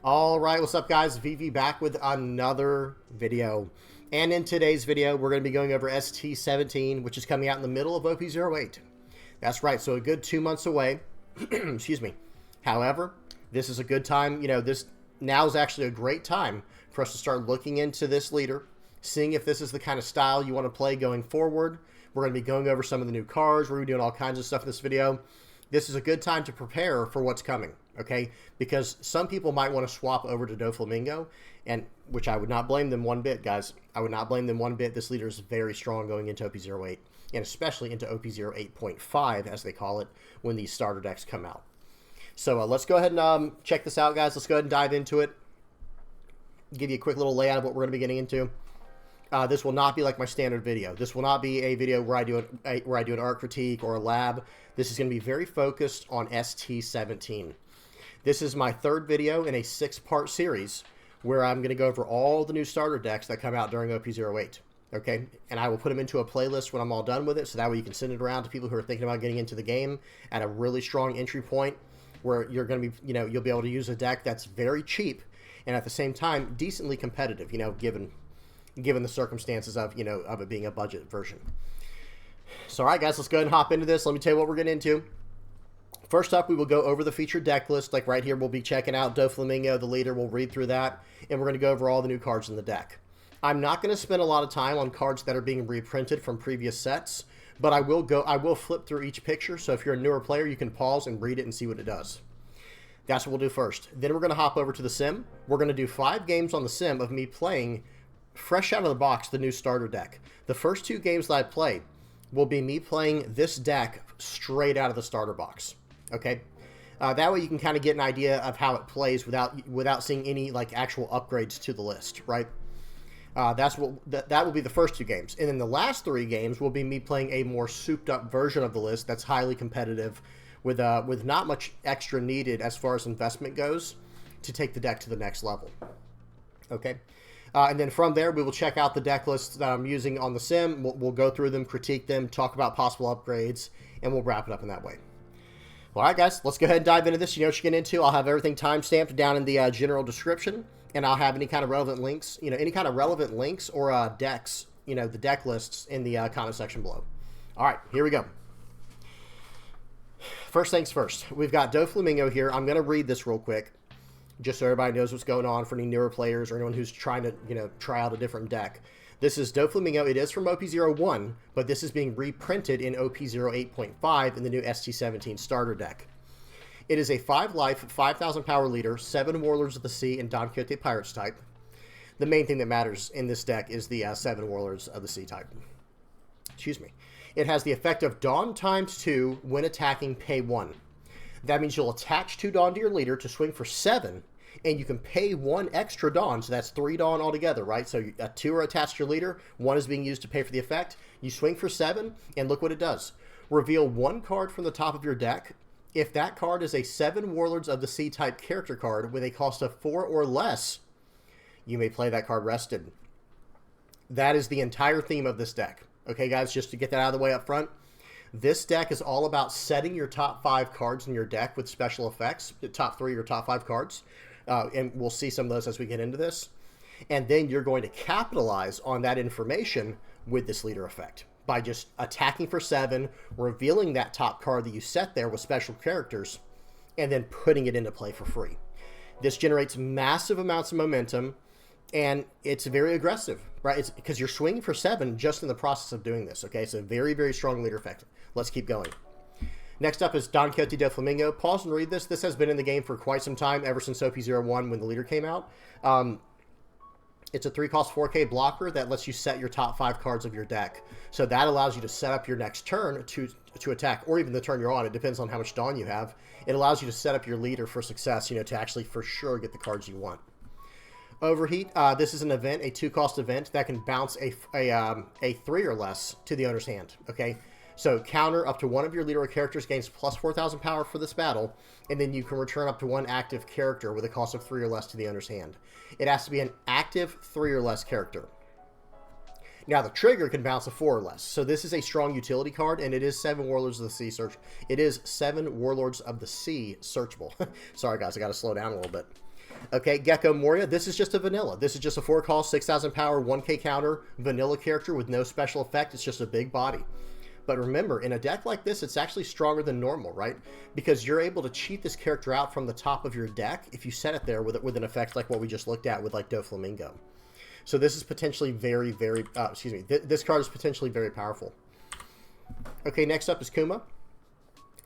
All right, what's up, guys? VV back with another video. And in today's video, we're going to be going over ST-17, which is coming out in the middle of OP08. That's right, so a good 2 months away. Excuse me. However, this is a good time. This now is actually a great time for us to start looking into this leader, seeing if this is the kind of style you want to play going forward. We're going to be going over some of the new cards. We're going to be doing all kinds of stuff in this video. This is a good time to prepare for what's coming, okay? Because some people might want to swap over to Doflamingo, and which I would not blame them one bit, guys. I would not blame them one bit. This leader is very strong going into OP08, and especially into OP08.5, as they call it, when these starter decks come out. So let's go ahead and check this out, guys. Let's go ahead and dive into it. Give you a quick little layout of what we're going to be getting into. This will not be like my standard video. This will not be a video where I do an art critique or a lab. This is going to be very focused on ST-17. This is my third video in a 6-part series where I'm going to go over all the new starter decks that come out during OP08. Okay, and I will put them into a playlist when I'm all done with it, so that way you can send it around to people who are thinking about getting into the game at a really strong entry point, where you're going to be, you'll be able to use a deck that's very cheap and at the same time decently competitive. Given the circumstances of of it being a budget version. So, all right, guys, let's go ahead and hop into this. Let me tell you what we're getting into. First up, we will go over the featured deck list. Like right here, we'll be checking out Doflamingo, the leader. We'll read through that, and we're going to go over all the new cards in the deck. I'm not going to spend a lot of time on cards that are being reprinted from previous sets, but I will flip through each picture. So if you're a newer player, you can pause and read it and see what it does. That's what we'll do first. Then we're going to hop over to the sim. We're going to do 5 games on the sim of me playing fresh out of the box the new starter deck. The first 2 games that I play will be me playing this deck straight out of the starter box. Okay, that way you can kind of get an idea of how it plays without seeing any like actual upgrades to the list, right? That will be the first 2 games, and then the last 3 games will be me playing a more souped up version of the list that's highly competitive, with not much extra needed as far as investment goes to take the deck to the next level. Okay. And then from there, we will check out the deck lists that I'm using on the sim. We'll go through them, critique them, talk about possible upgrades, and we'll wrap it up in that way. All right, guys, let's go ahead and dive into this. You know what you're getting into. I'll have everything timestamped down in the general description, and I'll have any kind of relevant links, or decks, the deck lists in the comment section below. All right, here we go. First things first, we've got Doflamingo here. I'm going to read this real quick, just so everybody knows what's going on for any newer players or anyone who's trying to, try out a different deck. This is Doflamingo. It is from OP01, but this is being reprinted in OP08.5 in the new ST-17 starter deck. It is a 5-life, 5,000 power leader, 7 Warlords of the Sea, and Don Quixote Pirates type. The main thing that matters in this deck is the 7 Warlords of the Sea type. Excuse me. It has the effect of Dawn ×2 when attacking, pay 1. That means you'll attach 2 Dawn to your leader to swing for 7, and you can pay 1 extra Dawn, so that's 3 Dawn altogether, right? So 2 are attached to your leader, 1 is being used to pay for the effect. You swing for 7, and look what it does. Reveal 1 card from the top of your deck. If that card is a 7 Warlords of the Sea type character card with a cost of 4 or less, you may play that card rested. That is the entire theme of this deck. Okay, guys, just to get that out of the way up front. This deck is all about setting your top 5 cards in your deck with special effects, the top 3 or top 5 cards, and we'll see some of those as we get into this. And then you're going to capitalize on that information with this leader effect by just attacking for 7, revealing that top card that you set there with special characters, and then putting it into play for free. This generates massive amounts of momentum, and it's very aggressive, right? It's because you're swinging for 7 just in the process of doing this, okay? It's a very, very strong leader effect. Let's keep going. Next up is Don Quixote Doflamingo. Pause and read this. This has been in the game for quite some time, ever since OP01 when the leader came out. It's a 3-cost 4K blocker that lets you set your top 5 cards of your deck. So that allows you to set up your next turn to attack, or even the turn you're on. It depends on how much Dawn you have. It allows you to set up your leader for success, to actually for sure get the cards you want. Overheat. This is an event, a 2-cost event that can bounce a 3 or less to the owner's hand. Okay, so counter up to 1 of your leader or characters gains plus 4,000 power for this battle, and then you can return up to 1 active character with a cost of 3 or less to the owner's hand. It has to be an active 3 or less character. Now the trigger can bounce a 4 or less, so this is a strong utility card, and it is 7 Warlords of the Sea search. It is 7 Warlords of the Sea searchable. Sorry guys, I got to slow down a little bit. Okay, Gecko Moria, this is just a vanilla. This is just a 4-cost, 6,000 power, 1k counter, vanilla character with no special effect. It's just a big body. But remember, in a deck like this, it's actually stronger than normal, right? Because you're able to cheat this character out from the top of your deck if you set it there with an effect like what we just looked at with like Doflamingo. So this is potentially very, very, this card is potentially very powerful. Okay, next up is Kuma.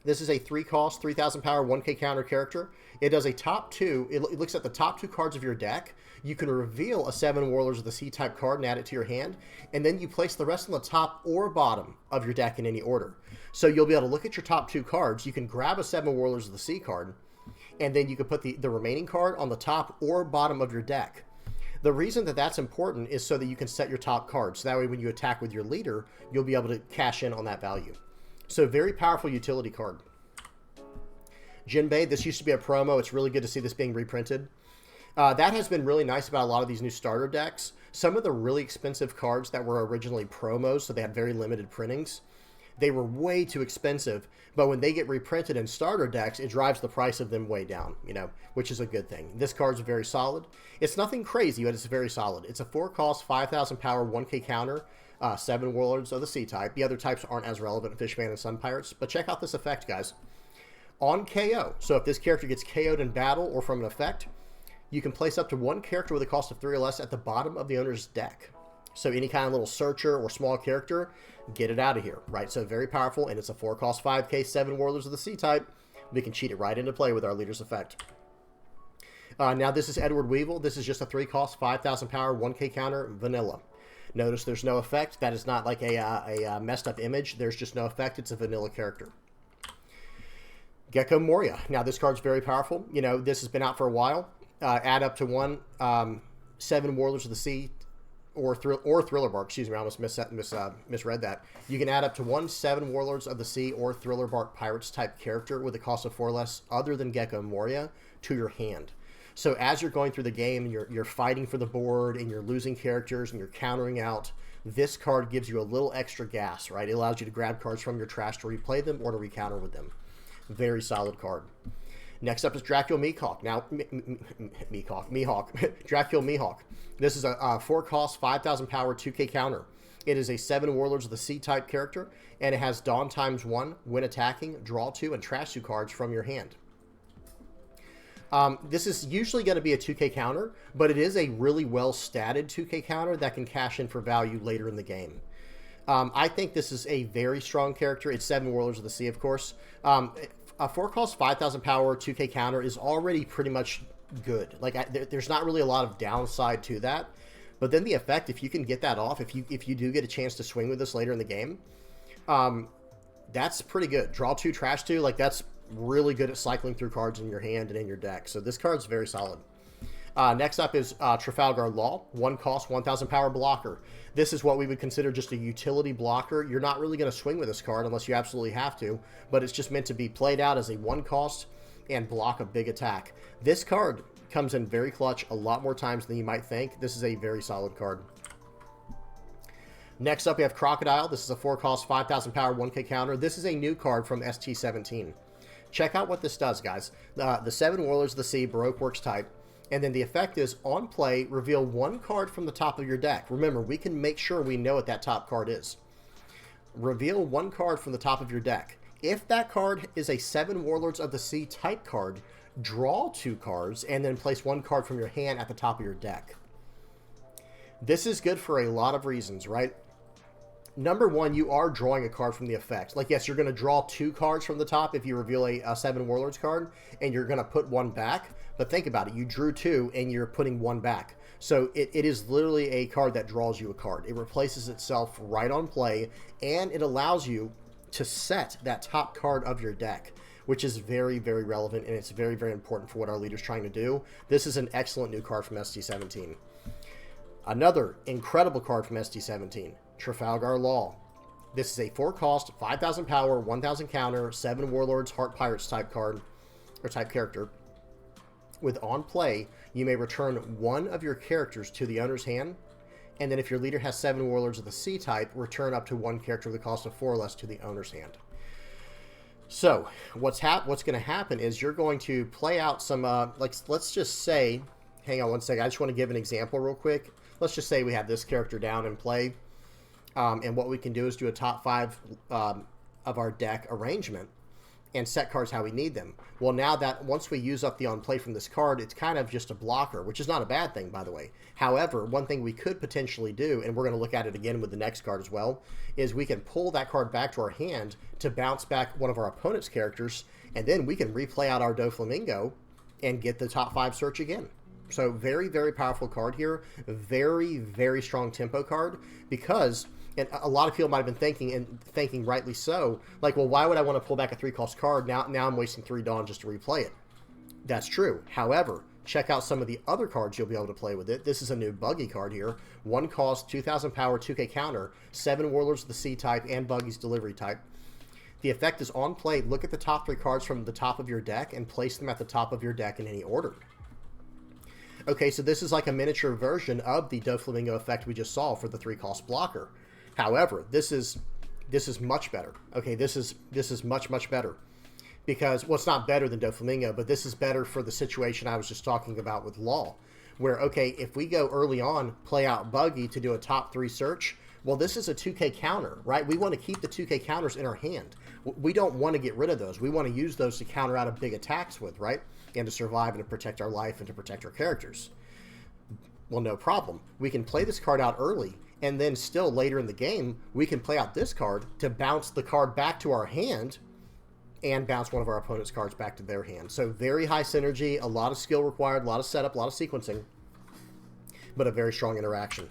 This is a 3-cost, 3,000 power, 1k counter character. It does a top 2. It looks at the top 2 cards of your deck. You can reveal a 7 Warlords of the Sea type card and add it to your hand. And then you place the rest on the top or bottom of your deck in any order. So you'll be able to look at your top 2 cards. You can grab a 7 Warlords of the Sea card. And then you can put the remaining card on the top or bottom of your deck. The reason that that's important is so that you can set your top card. So that way when you attack with your leader, you'll be able to cash in on that value. So very powerful utility card. Jinbei, this used to be a promo. It's really good to see this being reprinted. That has been really nice about a lot of these new starter decks. Some of the really expensive cards that were originally promos, so they had very limited printings, they were way too expensive. But when they get reprinted in starter decks, it drives the price of them way down, you know, which is a good thing. This card's very solid. It's nothing crazy, but it's very solid. It's a 4-cost, 5,000 power, 1k counter. 7 Warlords of the Sea type. The other types aren't as relevant in Fishman and Sun Pirates, but check out this effect, guys. On KO, so if this character gets KO'd in battle or from an effect, you can place up to 1 character with a cost of 3 or less at the bottom of the owner's deck. So any kind of little searcher or small character, get it out of here, right? So very powerful, and it's a 4-cost 5k, 7 Warlords of the Sea type. We can cheat it right into play with our leader's effect. Now this is Edward Weevil. This is just a 3-cost, 5,000 power, 1k counter, vanilla. Notice there's no effect. That is not like a messed up image. There's just no effect. It's a vanilla character. Gecko Moria. Now this card's very powerful. You know, this has been out for a while. Add up to 1 7 Warlords of the Sea or Thriller Bark. Excuse me, I almost misread that. You can add up to 1 7 Warlords of the Sea or Thriller Bark Pirates type character with a cost of 4 or less other than Gecko Moria to your hand. So as you're going through the game and you're fighting for the board and you're losing characters and you're countering out, this card gives you a little extra gas, right? It allows you to grab cards from your trash to replay them or to recounter with them. Very solid card. Next up is Dracula Mihawk. Now, Mihawk. Dracula Mihawk. This is a 4-cost, 5,000 power, 2k counter. It is a 7 Warlords of the Sea type character, and it has Dawn ×1, when attacking, draw 2, and trash 2 cards from your hand. This is usually going to be a 2k counter, but it is a really well-statted 2k counter that can cash in for value later in the game. I think this is a very strong character. It's 7 Warlords of the Sea, of course. A 4-cost, 5,000 power, 2k counter is already pretty much good. Like, there's not really a lot of downside to that. But then the effect, if you can get that off, if you do get a chance to swing with this later in the game, that's pretty good. Draw 2, trash 2, like that's really good at cycling through cards in your hand and in your deck. So this card's very solid. Next up is Trafalgar Law, 1-cost, 1,000 power blocker. This is what we would consider just a utility blocker. You're not really going to swing with this card unless you absolutely have to, but it's just meant to be played out as a 1-cost and block a big attack. This card comes in very clutch a lot more times than you might think. This is a very solid card. Next up, we have Crocodile. This is a 4-cost, 5,000 power, 1k counter. This is a new card from ST-17. Check out what this does, guys. The 7 Warlords of the Sea, Baroque Works type. And then the effect is, on play, reveal 1 card from the top of your deck. Remember, we can make sure we know what that top card is. Reveal 1 card from the top of your deck. If that card is a 7 Warlords of the Sea type card, draw 2 cards, and then place 1 card from your hand at the top of your deck. This is good for a lot of reasons, right? Number 1, you are drawing a card from the effect. Like, yes, you're going to draw 2 cards from the top if you reveal a 7 Warlords card, and you're going to put 1 back. But think about it. You drew 2, and you're putting 1 back. So it is literally a card that draws you a card. It replaces itself right on play, and it allows you to set that top card of your deck, which is very, very relevant, and it's very, very important for what our leader's trying to do. This is an excellent new card from ST-17. Another incredible card from ST-17. Trafalgar Law. This is a 4-cost, 5,000 power, 1,000 counter, 7 Warlords, Heart Pirates type card, or type character. With on play, you may return 1 of your characters to the owner's hand, and then if your leader has 7 Warlords of the Sea type, return up to 1 character with a cost of 4 or less to the owner's hand. So what's going to happen is you're going to play out some, like, let's just say, hang on one second. I just want to give an example real quick. Let's just say we have this character down in play. And what we can do is do a top 5 of our deck arrangement and set cards how we need them. Well, now that once we use up the on play from this card, it's kind of just a blocker, which is not a bad thing, by the way. However, one thing we could potentially do, and we're going to look at it again with the next card as well, is we can pull that card back to our hand to bounce back one of our opponent's characters, and then we can replay out our Doflamingo and get the top 5 search again. So very, very powerful card here. Very, very strong tempo card because, and a lot of people might have been thinking, and thinking rightly so, like, well, why would I want to pull back a 3-cost card? Now I'm wasting 3 Dawn just to replay it. That's true. However, check out some of the other cards you'll be able to play with it. This is a new Buggy card here. 1 cost, 2,000 power, 2k counter, 7 Warlords of the Sea type, and Buggy's delivery type. The effect is on play. Look at the top 3 cards from the top of your deck and place them at the top of your deck in any order. Okay, so this is like a miniature version of the Doflamingo effect we just saw for the 3-cost blocker. However, this is much better. Okay, this is much better because, well, it's not better than Doflamingo, but this is better for the situation I was just talking about with Law, where, okay, if we go early on, play out Buggy to do a top 3 search, well, this is a 2k counter, right? We want to keep the 2k counters in our hand. We don't want to get rid of those. We want to use those to counter out of big attacks with, right? And to survive and to protect our life and to protect our characters. Well, no problem. We can play this card out early, and then still later in the game, we can play out this card to bounce the card back to our hand and bounce one of our opponent's cards back to their hand. So very high synergy, a lot of skill required, a lot of setup, a lot of sequencing, but a very strong interaction.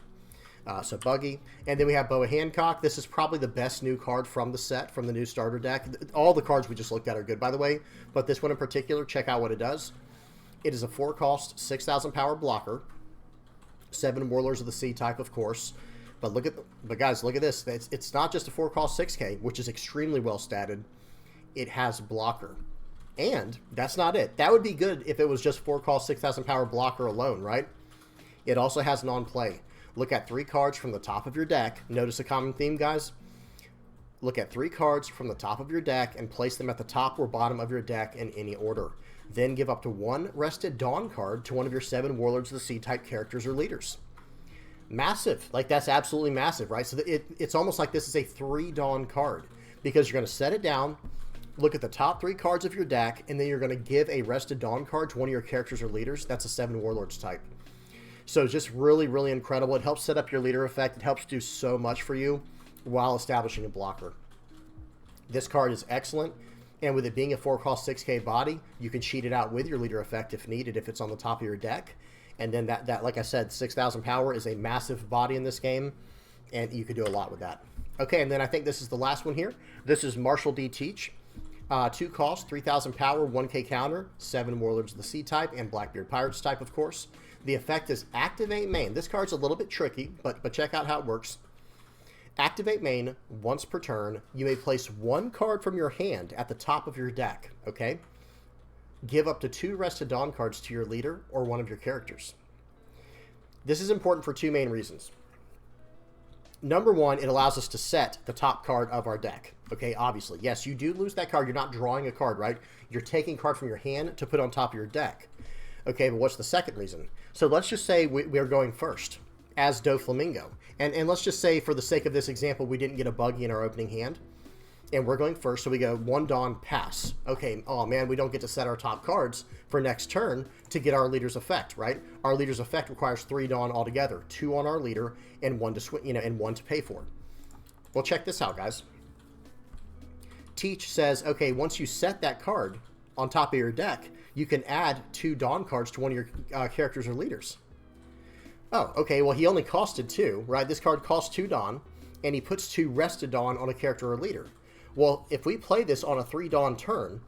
So Buggy. And then we have Boa Hancock. This is probably the best new card from the set, from the new starter deck. All the cards we just looked at are good, by the way, but this one in particular, check out what it does. It is a 4-cost, 6,000 power blocker, 7 Warlords of the Sea type, of course. But guys, look at this. It's not just a 4-cost 6k, which is extremely well statted. It has blocker. And that's not it. That would be good if it was just 4-cost 6,000 power blocker alone, right? It also has non-play. Look at 3 cards from the top of your deck. Notice a common theme, guys? Look at 3 cards from the top of your deck and place them at the top or bottom of your deck in any order. Then give up to 1 rested Dawn card to one of your 7 Warlords of the Sea type characters or leaders. Massive. Like, that's absolutely massive, right? So it's almost like this is a 3 Dawn card because you're going to set it down, look at the top 3 cards of your deck, and then you're going to give a rested Dawn card to one of your characters or leaders. That's a 7 Warlords type. So just really, really incredible. It helps set up your leader effect. It helps do so much for you while establishing a blocker. This card is excellent. And with it being a 4-cost 6k body, you can cheat it out with your leader effect if needed, if it's on the top of your deck. And then that like I said, 6,000 power is a massive body in this game, and you could do a lot with that. Okay, and then I think this is the last one here. This is Marshall D. Teach. 2 cost, 3,000 power, 1k counter, 7 Warlords of the Sea type, and Blackbeard Pirates type, of course. The effect is Activate Main. This card's a little bit tricky, but check out how it works. Activate Main once per turn. You may place 1 card from your hand at the top of your deck, okay? Give up to 2 rested Dawn cards to your leader or one of your characters. This is important for 2 main reasons. Number 1, it allows us to set the top card of our deck, okay? Obviously, yes, you do lose that card. You're not drawing a card, right? You're taking a card from your hand to put on top of your deck. Okay, but what's the second reason? So let's just say we're going first as Doflamingo. And let's just say, for the sake of this example, we didn't get a Buggy in our opening hand. And we're going first, so we go 1 Dawn, pass. Okay, oh man, we don't get to set our top cards for next turn to get our leader's effect, right? Our leader's effect requires 3 Dawn altogether. 2 on our leader and 1 to and 1 to pay for. Well, check this out, guys. Teach says, okay, once you set that card on top of your deck, you can add 2 Dawn cards to one of your characters or leaders. Oh, okay, well, he only costed 2, right? This card costs 2 Dawn, and he puts 2 rested Dawn on a character or leader. Well, if we play this on a 3 Dawn turn,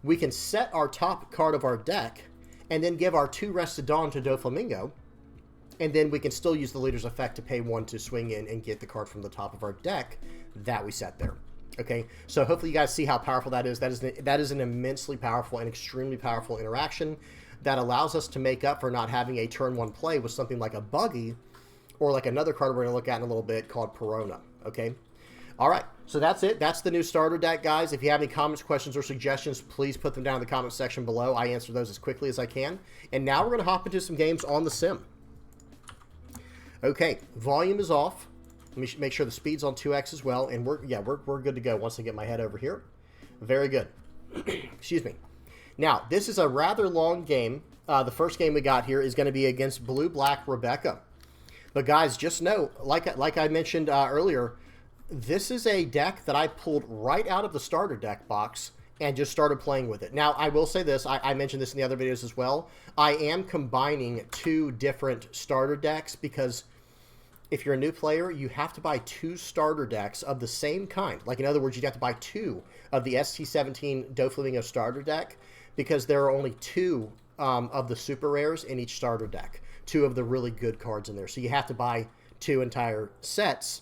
we can set our top card of our deck, and then give our 2 rested Dawn to Doflamingo, and then we can still use the leader's effect to pay 1 to swing in and get the card from the top of our deck that we set there. Okay, so hopefully you guys see how powerful that is. That is an immensely powerful and extremely powerful interaction that allows us to make up for not having a turn 1 play with something like a Buggy or like another card we're going to look at in a little bit called Perona. Okay, all right. So that's it. That's the new starter deck, guys. If you have any comments, questions, or suggestions, please put them down in the comment section below. I answer those as quickly as I can. And now we're going to hop into some games on the sim. Okay, volume is off. Let me make sure the speed's on 2x as well. And we're good to go once I get my head over here. Very good. Excuse me. Now, this is a rather long game. The first game we got here is going to be against Blue-Black Rebecca. But guys, just know, like I mentioned earlier, this is a deck that I pulled right out of the starter deck box and just started playing with it. Now, I will say this. I mentioned this in the other videos as well. I am combining 2 different starter decks because if you're a new player, you have to buy 2 starter decks of the same kind. Like, in other words, you'd have to buy 2 of the ST-17 Doflamingo starter deck because there are only 2 of the super rares in each starter deck. 2 of the really good cards in there. So you have to buy 2 entire sets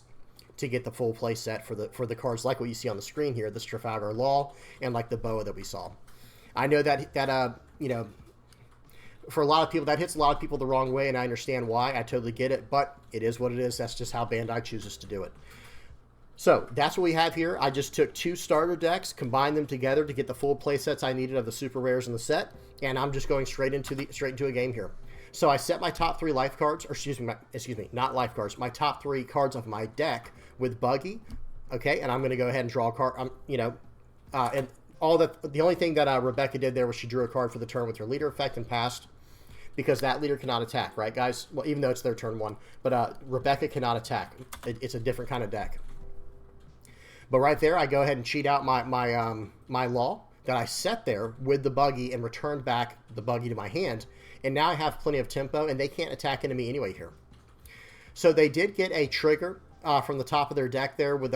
to get the full play set for the cards like what you see on the screen here, this Trafalgar Law and like the Boa that we saw. I know that you know, for a lot of people, that hits a lot of people the wrong way, and I understand why. I totally get it, but it is what it is. That's just how Bandai chooses to do it. So that's what we have here. I just took 2 starter decks, combined them together to get the full play sets I needed of the super rares in the set, and I'm just going straight into a game here. So I set my top 3 life cards, or excuse me, not life cards, my top 3 cards of my deck with Buggy, okay, and I'm going to go ahead and draw a card. You know, and all that. The only thing that Rebecca did there was she drew a card for the turn with her leader effect and passed, because that leader cannot attack, right, guys? Well, even though it's their turn 1, but Rebecca cannot attack. It's a different kind of deck. But right there, I go ahead and cheat out my Law that I set there with the Buggy and returned back the Buggy to my hand, and now I have plenty of tempo, and they can't attack into me anyway here. So they did get a trigger from the top of their deck there with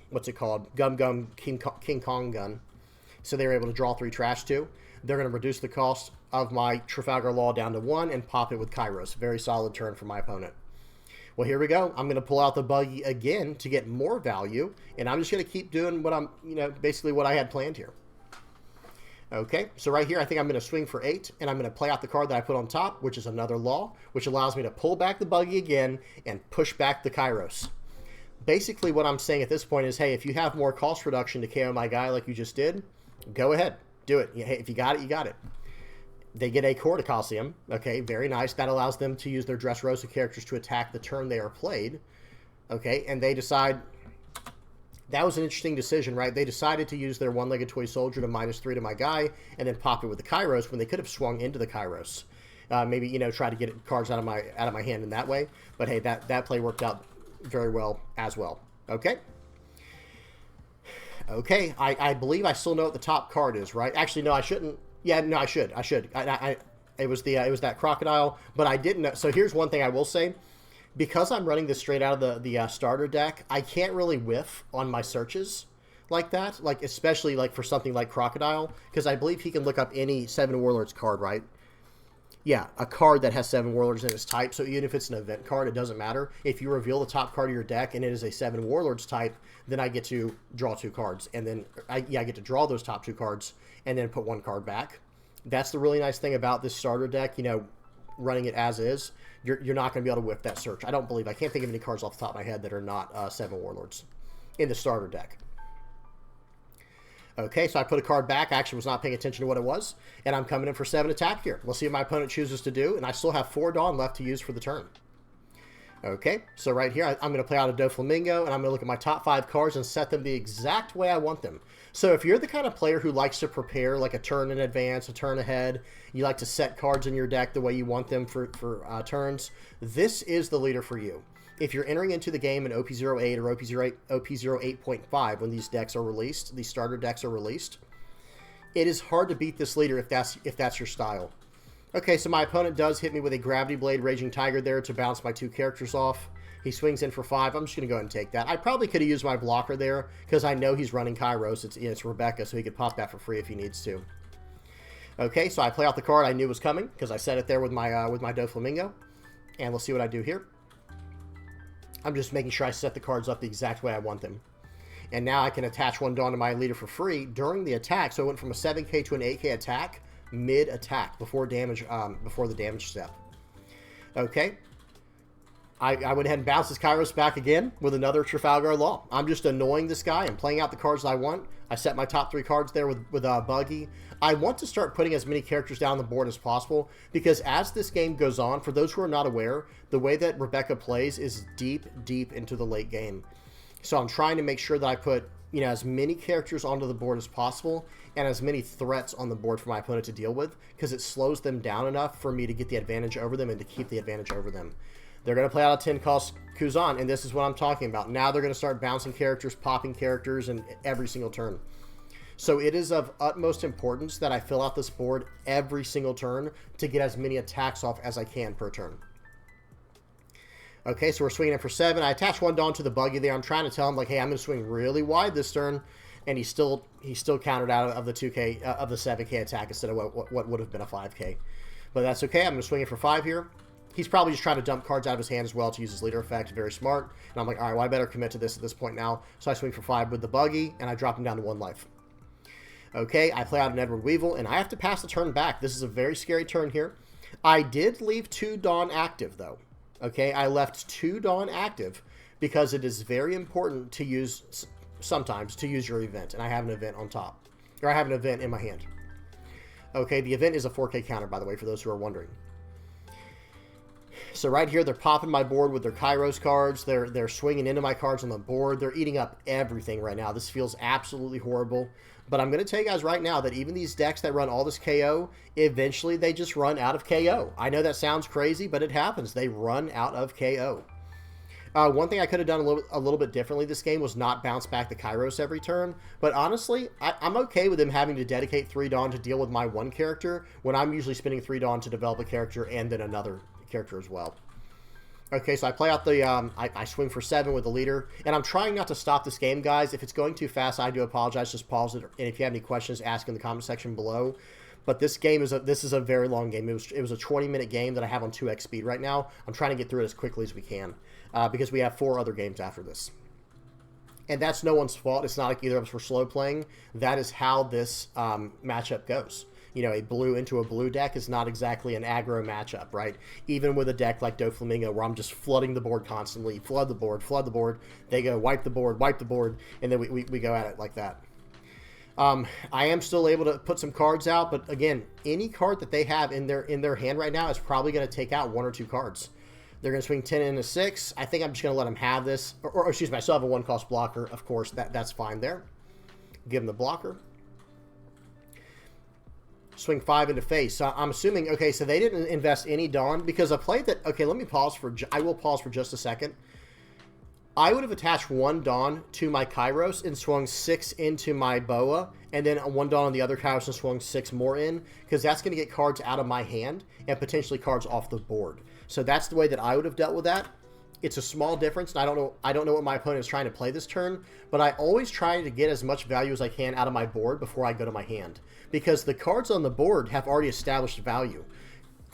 what's it called? Gum King Kong gun. So they were able to draw 3 trash 2. They're going to reduce the cost of my Trafalgar Law down to 1 and pop it with Kairos. Very solid turn for my opponent. Well, here we go. I'm going to pull out the Buggy again to get more value, and I'm just going to keep doing what I'm, you know, basically what I had planned here. Okay, so right here, I think I'm going to swing for 8, and I'm going to play out the card that I put on top, which is another Law, which allows me to pull back the Buggy again and push back the Kairos. Basically, what I'm saying at this point is, hey, if you have more cost reduction to KO my guy like you just did, go ahead, do it. Hey, if you got it, you got it. They get a Corticosium. Okay, very nice. That allows them to use their Dressrosa characters to attack the turn they are played. Okay, and they decide... That was an interesting decision, right? They decided to use their one-legged toy soldier to -3 to my guy and then pop it with the Kairos when they could have swung into the Kairos. Maybe, you know, try to get cards out of my hand in that way. But hey, that play worked out very well as well. Okay. Okay, I believe I still know what the top card is, right? Actually, no, I shouldn't. Yeah, no, I should. It was that crocodile, but I didn't know. So here's one thing I will say. Because I'm running this straight out of the starter deck, I can't really whiff on my searches like that, like especially like for something like Crocodile, because I believe he can look up any 7 Warlords card, right? Yeah, a card that has 7 Warlords in its type, so even if it's an event card, it doesn't matter. If you reveal the top card of your deck and it is a 7 Warlords type, then I get to draw 2 cards, and then I get to draw those top 2 cards and then put 1 card back. That's the really nice thing about this starter deck, you know, running it as is. You're not going to be able to whip that search. I can't think of any cards off the top of my head that are not 7 Warlords in the starter deck. Okay, so I put a card back. I actually was not paying attention to what it was, and I'm coming in for 7 attack here. Let's see what my opponent chooses to do, and I still have 4 Dawn left to use for the turn. Okay, so right here, I'm going to play out a Doflamingo, and I'm going to look at my top 5 cards and set them the exact way I want them. So if you're the kind of player who likes to prepare like a turn in advance, a turn ahead, you like to set cards in your deck the way you want them for turns, this is the leader for you. If you're entering into the game in OP08 or OP08.5 when these decks are released, these starter decks are released, it is hard to beat this leader if that's your style. Okay, so my opponent does hit me with a Gravity Blade Raging Tiger there to bounce my 2 characters off. He swings in for 5. I'm just going to go ahead and take that. I probably could have used my blocker there because I know he's running Kairos. It's Rebecca, so he could pop that for free if he needs to. Okay, so I play out the card I knew was coming because I set it there with my Doflamingo. And let's see what I do here. I'm just making sure I set the cards up the exact way I want them. And now I can attach 1 Dawn to my leader for free during the attack. So it went from a 7k to an 8k attack mid-attack before the damage step. Okay. I went ahead and bounced his Kairos back again with another Trafalgar Law. I'm just annoying this guy. I'm playing out the cards I want. I set my top 3 cards there with Buggy. I want to start putting as many characters down the board as possible, because as this game goes on, for those who are not aware, the way that Rebecca plays is deep, deep into the late game. So I'm trying to make sure that I put, you know, as many characters onto the board as possible and as many threats on the board for my opponent to deal with, because it slows them down enough for me to get the advantage over them and to keep the advantage over them. They're going to play out a 10-cost Kuzan, and this is what I'm talking about. Now they're going to start bouncing characters, popping characters, and every single turn. So it is of utmost importance that I fill out this board every single turn to get as many attacks off as I can per turn. Okay, so we're swinging in for 7. I attach 1 Dawn to the Buggy there. I'm trying to tell him, like, hey, I'm going to swing really wide this turn, and he still countered out of the 2K, of the 7K attack instead of what would have been a 5K. But that's okay. I'm going to swing in for 5 here. He's probably just trying to dump cards out of his hand as well to use his leader effect. Very smart. And I'm like, all right, well, I better commit to this at this point now. So I swing for 5 with the Buggy, and I drop him down to 1 life. Okay, I play out an Edward Weevil, and I have to pass the turn back. This is a very scary turn here. I did leave 2 Dawn active, though. Okay, I left 2 Dawn active because it is very important to use, sometimes, to use your event. And I have an event on top. Or I have an event in my hand. Okay, the event is a 4K counter, by the way, for those who are wondering. So right here, they're popping my board with their Kairos cards. They're swinging into my cards on the board. They're eating up everything right now. This feels absolutely horrible. But I'm going to tell you guys right now that even these decks that run all this KO, eventually they just run out of KO. I know that sounds crazy, but it happens. They run out of KO. One thing I could have done a little bit differently this game was not bounce back the Kairos every turn. But honestly, I'm okay with him having to dedicate 3 Dawn to deal with my 1 character when I'm usually spending 3 Dawn to develop a character and then another character as well. Okay, so I play out the, I swing for 7 with the leader, and I'm trying not to stop this game, guys. If it's going too fast, I do apologize. Just pause it, and if you have any questions, ask in the comment section below. But this game is a very long game. It was a 20-minute game that I have on 2x speed right now. I'm trying to get through it as quickly as we can, because we have 4 other games after this. And that's no one's fault. It's not like either of us were slow playing. That is how this matchup goes. You know, a blue into a blue deck is not exactly an aggro matchup, right? Even with a deck like Doflamingo, where I'm just flooding the board constantly, flood the board, they go wipe the board, and then we go at it like that. I am still able to put some cards out, but again, any card that they have in their hand right now is probably going to take out 1 or 2 cards. They're going to swing 10 into 6. I think I'm just going to let them have this. Or excuse me, I still have a 1-cost blocker, of course. That's fine there. Give them the blocker. Swing 5 into face. So I'm assuming, okay, so they didn't invest any Dawn because I played that. Okay, let me pause I will pause for just a second. I would have attached 1 Dawn to my Kairos and swung 6 into my Boa, and then 1 Dawn on the other Kairos and swung 6 more in, because that's going to get cards out of my hand and potentially cards off the board. So that's the way that I would have dealt with that. It's a small difference, and I don't know what my opponent is trying to play this turn, but I always try to get as much value as I can out of my board before I go to my hand, because the cards on the board have already established value.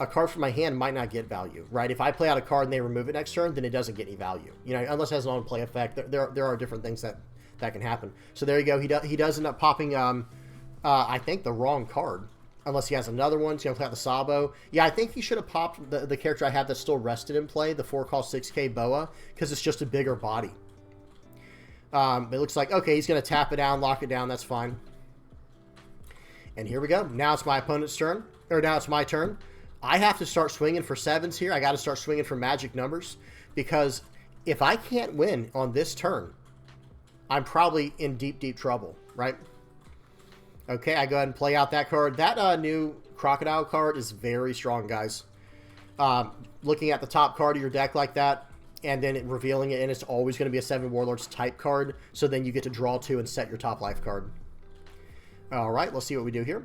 A card from my hand might not get value, right? If I play out a card and they remove it next turn, then it doesn't get any value. You know, unless it has an on-play effect. There are different things that can happen. So there you go. He does end up popping, I think, the wrong card. Unless he has another one. So he's going to play out the Sabo. Yeah, I think he should have popped the character I have that's still rested in play, the 4-cost 6K Boa, because it's just a bigger body. It looks like, okay, he's going to tap it down, lock it down. That's fine. And here we go. Now it's my opponent's turn. Or now it's my turn. I have to start swinging for 7s here. I got to start swinging for magic numbers, because if I can't win on this turn, I'm probably in deep, deep trouble, right? Okay, I go ahead and play out that card. That new Crocodile card is very strong, guys. Looking at the top card of your deck like that, and then revealing it, and it's always going to be a 7 Warlords type card, so then you get to draw 2 and set your top life card. All right, let's see what we do here.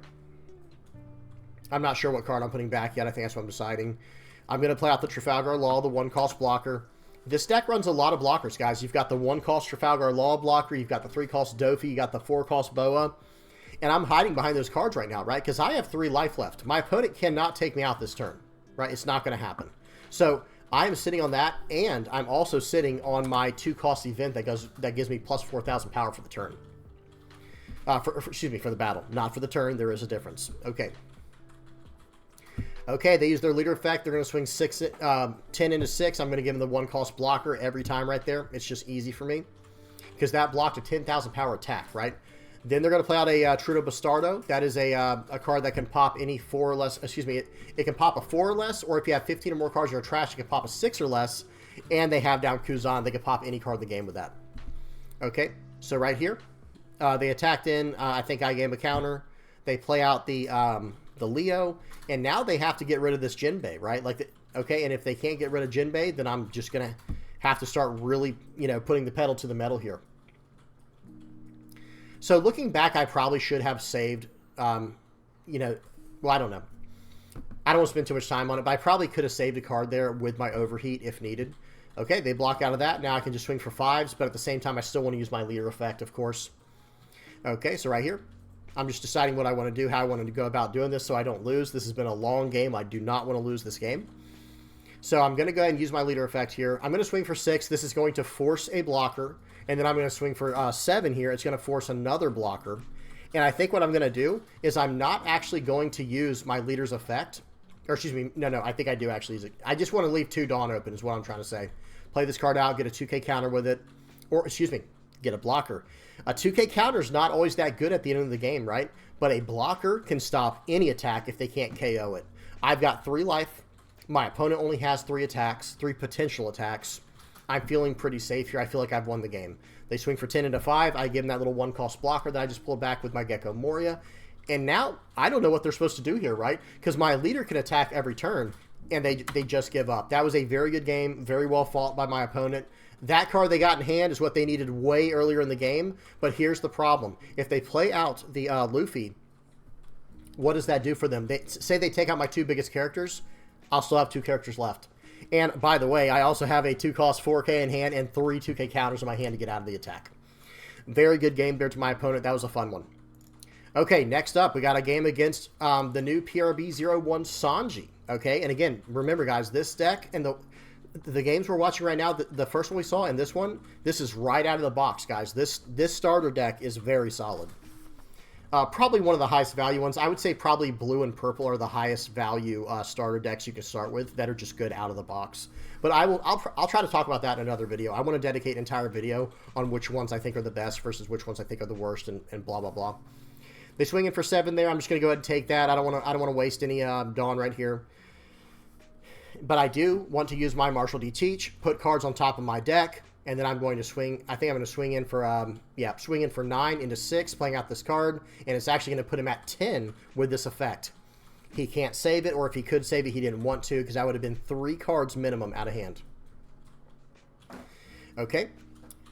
I'm not sure what card I'm putting back yet. I think that's what I'm deciding. I'm going to play out the Trafalgar Law, the 1-cost blocker. This deck runs a lot of blockers, guys. You've got the 1-cost Trafalgar Law blocker. You've got the 3-cost Doffy. You got the 4-cost Boa. And I'm hiding behind those cards right now, right? Because I have 3 life left. My opponent cannot take me out this turn, right? It's not going to happen. So I am sitting on that, and I'm also sitting on my 2-cost event that gives me plus 4,000 power for the turn. Excuse me, for the battle. Not for the turn. There is a difference. Okay. Okay, they use their leader effect. They're going to swing 10 into 6. I'm going to give them the 1 cost blocker every time right there. It's just easy for me because that blocked a 10,000 power attack, right? Then they're going to play out a Trudeau Bastardo. That is a card that can pop any 4 or less. Excuse me, it can pop a 4 or less, or if you have 15 or more cards in your trash, it can pop a 6 or less. And they have down Kuzan. They can pop any card in the game with that. Okay, so right here, they attacked in. I think I gave them a counter. They play out the Leo, and now they have to get rid of this Jinbei, right? Okay, and if they can't get rid of Jinbei, then I'm just going to have to start really, putting the pedal to the metal here. So looking back, I probably should have saved, well, I don't know. I don't want to spend too much time on it, but I probably could have saved a card there with my overheat if needed. Okay, they block out of that. Now I can just swing for 5s, but at the same time, I still want to use my leader effect, of course. Okay, so right here, I'm just deciding what I want to do, how I want to go about doing this so I don't lose. This has been a long game. I do not want to lose this game. So I'm going to go ahead and use my leader effect here. I'm going to swing for 6. This is going to force a blocker. And then I'm going to swing for 7 here. It's going to force another blocker. And I think what I'm going to do is I'm not actually going to use my leader's effect. Or excuse me, no, I think I do actually use it. I just want to leave 2 Dawn open is what I'm trying to say. Play this card out, get a 2K counter with it. Or, excuse me, get a blocker. A 2K counter is not always that good at the end of the game, right? But a blocker can stop any attack if they can't KO it. I've got 3 life. My opponent only has 3 attacks, 3 potential attacks. I'm feeling pretty safe here. I feel like I've won the game. They swing for 10 into 5. I give them that little 1 cost blocker that I just pulled back with my Gecko Moria. And now I don't know what they're supposed to do here, right? Because my leader can attack every turn, and they just give up. That was a very good game, very well fought by my opponent. That card they got in hand is what they needed way earlier in the game. But here's the problem. If they play out the Luffy, what does that do for them? Say they take out my 2 biggest characters, I'll still have 2 characters left. And by the way, I also have a 2 cost 4K in hand and 3 2K counters in my hand to get out of the attack. Very good game there to my opponent. That was a fun one. Okay, next up, we got a game against the new PRB01 Sanji. Okay, and again, remember guys, this deck and the games we're watching right now, the first one we saw and this one, this is right out of the box, guys. This starter deck is very solid. Probably one of the highest value ones. I would say probably blue and purple are the highest value starter decks you can start with that are just good out of the box. But I'll try to talk about that in another video. I want to dedicate an entire video on which ones I think are the best versus which ones I think are the worst and blah blah blah. They swing in for 7 there. I'm just going to go ahead and take that. I don't want to waste any Dawn right here. But I do want to use my Marshall D. Teach, put cards on top of my deck, and then I'm going to swing. I think I'm going to swing in for swing in for 9 into 6, playing out this card, and it's actually going to put him at 10 with this effect. He can't save it, or if he could save it, he didn't want to, because that would have been 3 cards minimum out of hand. Okay.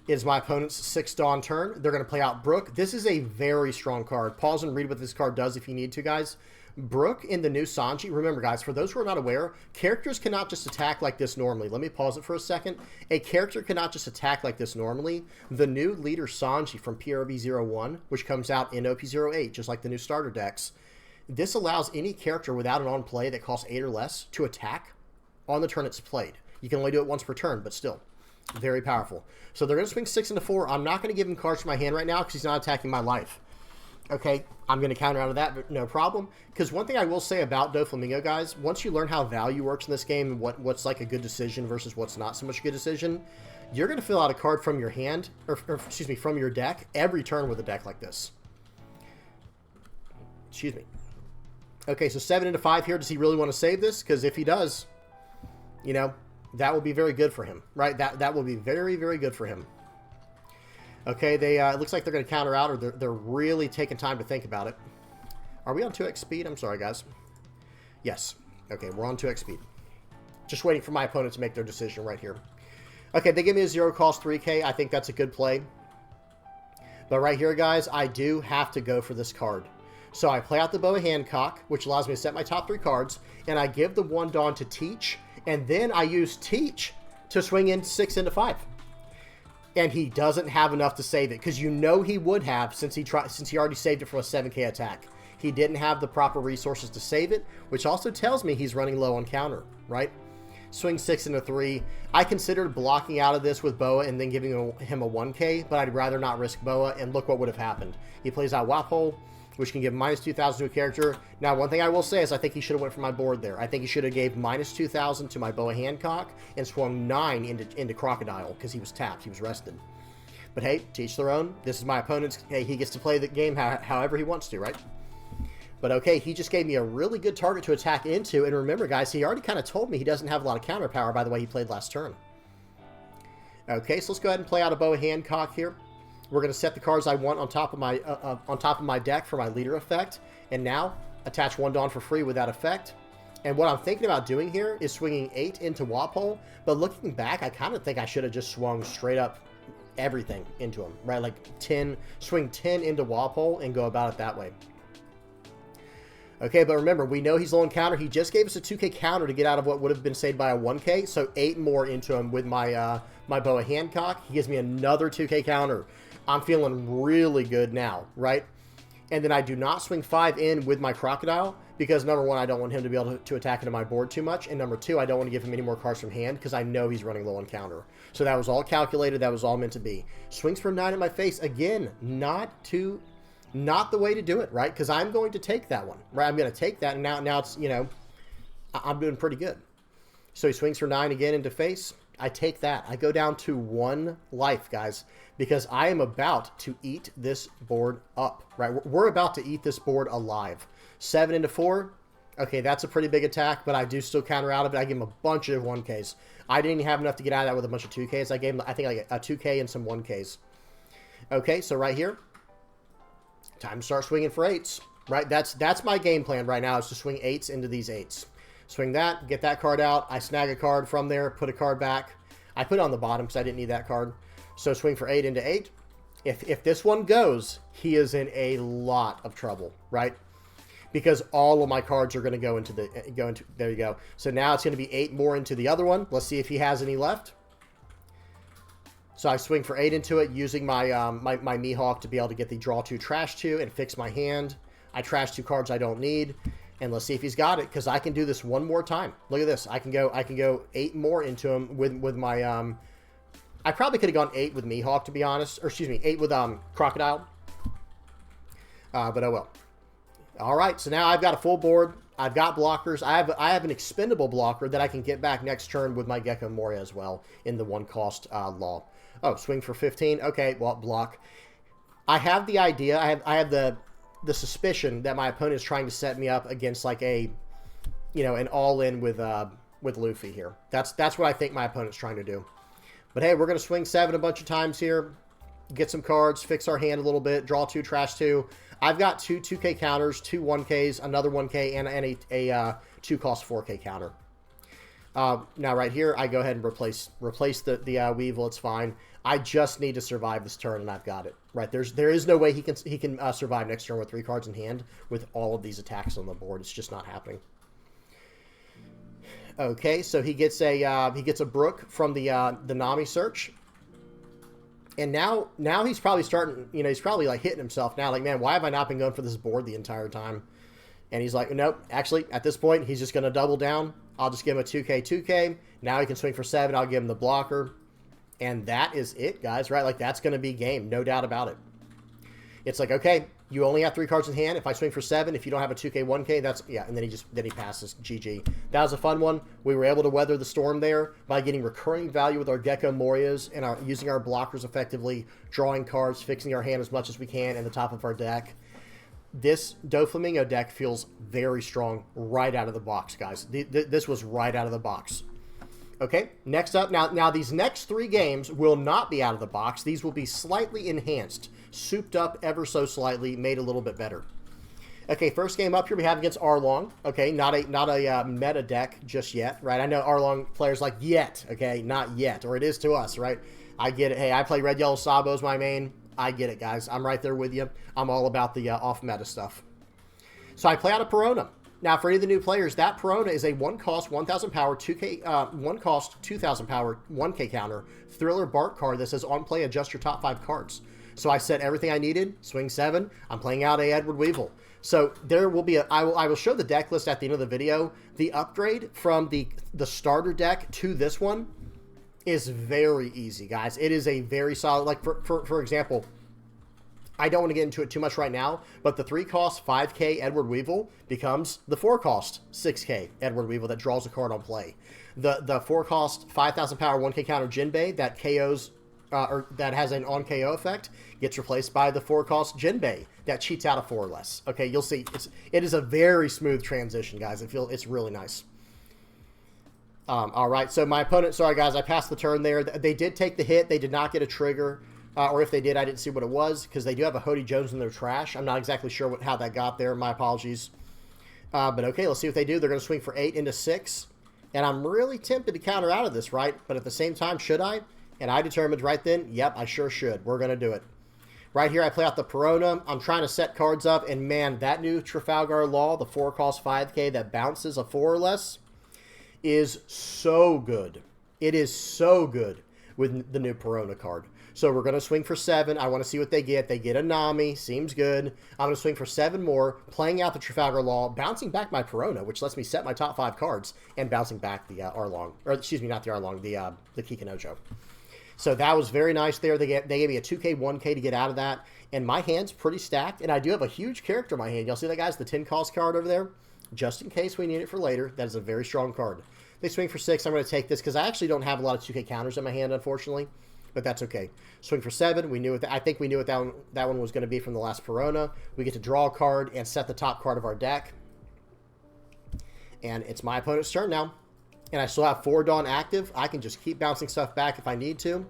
Is my opponent's 6 Dawn turn. They're going to play out Brook. This is a very strong card. Pause and read what this card does if you need to, guys. Brook in the new Sanji. Remember, guys, for those who are not aware, characters cannot just attack like this normally. Let me pause it for a second. A character cannot just attack like this normally. The new leader Sanji from PRB01, which comes out in OP08, just like the new starter decks, this allows any character without an on play that costs 8 or less to attack on the turn it's played. You can only do it once per turn, but still. Very powerful. So they're going to swing 6 into 4. I'm not going to give him cards from my hand right now because he's not attacking my life. Okay, I'm going to counter out of that, but no problem. Because one thing I will say about Doflamingo, guys, once you learn how value works in this game and what's like a good decision versus what's not so much a good decision, you're going to fill out a card from your hand, or excuse me, from your deck every turn with a deck like this. Excuse me. Okay, so 7 into 5 here. Does he really want to save this? Because if he does, that will be very good for him, right? That will be very, very good for him. Okay, it looks like they're going to counter out, or they're really taking time to think about it. Are we on 2x speed? I'm sorry, guys. Yes. Okay, we're on 2x speed. Just waiting for my opponent to make their decision right here. Okay, they give me a 0 cost 3K. I think that's a good play. But right here, guys, I do have to go for this card. So I play out the Boa Hancock, which allows me to set my top 3 cards, and I give the 1 Dawn to Teach, and then I use Teach to swing in 6 into 5. And he doesn't have enough to save it, because he would have since he already saved it from a 7K attack. He didn't have the proper resources to save it, which also tells me he's running low on counter, right? Swing 6 into 3. I considered blocking out of this with Boa and then giving him a 1K, but I'd rather not risk Boa, and look what would have happened. He plays out Wapole. which can give minus 2,000 to a character. Now, one thing I will say is I think he should have went for my board there. I think he should have gave minus 2,000 to my Boa Hancock and swung 9 into Crocodile because he was tapped. He was rested. But hey, to each their own. This is my opponent's. Hey, he gets to play the game however he wants to, right? But okay, he just gave me a really good target to attack into. And remember, guys, he already kind of told me he doesn't have a lot of counter power by the way he played last turn. Okay, so let's go ahead and play out a Boa Hancock here. We're going to set the cards I want on top of my deck for my leader effect. And now, attach 1 Dawn for free with that effect. And what I'm thinking about doing here is swinging 8 into Wapole. But looking back, I kind of think I should have just swung straight up everything into him, right? Like swing 10 into Wapole and go about it that way. Okay, but remember, we know he's low on counter. He just gave us a 2k counter to get out of what would have been saved by a 1k, so 8 more into him with my my Boa Hancock. He gives me another 2k counter. I'm feeling really good now, right? And then I do not swing 5 in with my Crocodile because, number 1, I don't want him to be able to attack into my board too much, and number 2, I don't want to give him any more cards from hand because I know he's running low on counter. So that was all calculated. That was all meant to be. Swings for 9 in my face. Again, not the way to do it, right? Because I'm going to take that one, right? I'm going to take that, and now it's, you know, I'm doing pretty good. So he swings for 9 again into face. I take that. I go down to 1 life, guys, because I am about to eat this board up, right? We're about to eat this board alive. 7 into 4. Okay, that's a pretty big attack, but I do still counter out of it. I give him a bunch of 1Ks. I didn't have enough to get out of that with a bunch of 2Ks. I gave him, I think, like a 2K and some 1Ks. Okay, so right here, time to start swinging for 8s, right? That's my game plan right now, is to swing 8s into these 8s. Swing that, get that card out. I snag a card from there, put a card back. I put it on the bottom because I didn't need that card. So swing for 8 into 8. If this one goes, he is in a lot of trouble, right? Because all of my cards are going to go into there you go. So now it's going to be 8 more into the other one. Let's see if he has any left. So I swing for 8 into it using my my Mihawk to be able to get the draw 2, trash 2, and fix my hand. I trash 2 cards I don't need, and let's see if he's got it, because I can do this one more time. Look at this. I can go 8 more into him with my I probably could have gone 8 with Mihawk, to be honest, or excuse me, 8 with Crocodile. But oh well. All right, so now I've got a full board. I've got blockers. I have an expendable blocker that I can get back next turn with my Gecko Moria as well in the 1-cost law. Oh, swing for 15. Okay, well, block. I have the idea. I have the suspicion that my opponent is trying to set me up against like a, you know, an all-in with Luffy here. That's what I think my opponent's trying to do. But hey, we're gonna swing 7 a bunch of times here, get some cards, fix our hand a little bit, draw 2, trash 2. I've got 2 2K counters, 2 1Ks, another 1K, and a 2-cost 4K counter. Now right here, I go ahead and replace the Weevil. It's fine. I just need to survive this turn, and I've got it. Right, there is no way he can survive next turn with 3 cards in hand with all of these attacks on the board. It's just not happening. Okay, so he gets a Brook from the Nami search. And now he's probably starting, you know, he's probably like hitting himself now, like, man, why have I not been going for this board the entire time? And he's like, nope, actually, at this point, he's just going to double down. I'll just give him a 2K. Now he can swing for 7. I'll give him the blocker. And that is it, guys, right? Like, that's going to be game, no doubt about it. It's like, okay, you only have 3 cards in hand. If I swing for 7, if you don't have a 2K, 1K, that's, yeah, and then he passes. GG. That was a fun one. We were able to weather the storm there by getting recurring value with our Gecko Morias and using our blockers effectively, drawing cards, fixing our hand as much as we can in the top of our deck. This Doflamingo deck feels very strong right out of the box, guys. This was right out of the box. Okay, next up, now these next 3 games will not be out of the box. These will be slightly enhanced, souped up ever so slightly, made a little bit better. Okay, first game up here we have against Arlong. Okay, not a meta deck just yet, right? I know Arlong players like yet, okay, not yet, or it is to us, right? I get it. Hey, I play Red Yellow Sabo as my main. I get it, guys. I'm right there with you. I'm all about the off-meta stuff. So I play out a Perona. Now, for any of the new players, that Perona is a 1-cost, 1,000 power, 2K, 1-cost, 2,000 power, 1K counter, Thriller Bark card that says on play, adjust your top 5 cards. So I set everything I needed, swing 7, I'm playing out a Edward Weevil. So there will be I will show the deck list at the end of the video. The upgrade from the starter deck to this one is very easy, guys. It is a very solid, like for example, I don't want to get into it too much right now, but the 3-cost 5K Edward Weevil becomes the 4-cost 6K Edward Weevil that draws a card on play. The 4-cost 5,000 power 1K counter Jinbei that KOs, or that has an on KO effect, gets replaced by the 4-cost Jinbei that cheats out a 4 or less. Okay, you'll see. It is a very smooth transition, guys. It's really nice. All right, so my opponent, sorry guys, I passed the turn there. They did take the hit. They did not get a trigger. Or if they did, I didn't see what it was, because they do have a Hody Jones in their trash. I'm not exactly sure how that got there. My apologies. But okay, let's see what they do. They're going to swing for 8 into 6. And I'm really tempted to counter out of this, right? But at the same time, should I? And I determined right then, yep, I sure should. We're going to do it. Right here, I play out the Perona. I'm trying to set cards up. And man, that new Trafalgar Law, the 4-cost 5K that bounces a 4 or less, is so good. It is so good with the new Perona card. So we're going to swing for 7. I want to see what they get. They get a Nami. Seems good. I'm going to swing for 7 more, playing out the Trafalgar Law, bouncing back my Perona, which lets me set my top 5 cards, and bouncing back the Arlong. Or, excuse me, not the Arlong, the Kikinojo. So that was very nice there. They gave me a 2K, 1K to get out of that. And my hand's pretty stacked, and I do have a huge character in my hand. Y'all see that, guys? The 10-cost card over there? Just in case we need it for later. That is a very strong card. They swing for 6. I'm going to take this because I actually don't have a lot of 2K counters in my hand, unfortunately. But that's okay. Swing for 7. We knew what I think we knew what that one was going to be from the last Perona. We get to draw a card and set the top card of our deck. And it's my opponent's turn now. And I still have 4 Dawn active. I can just keep bouncing stuff back if I need to.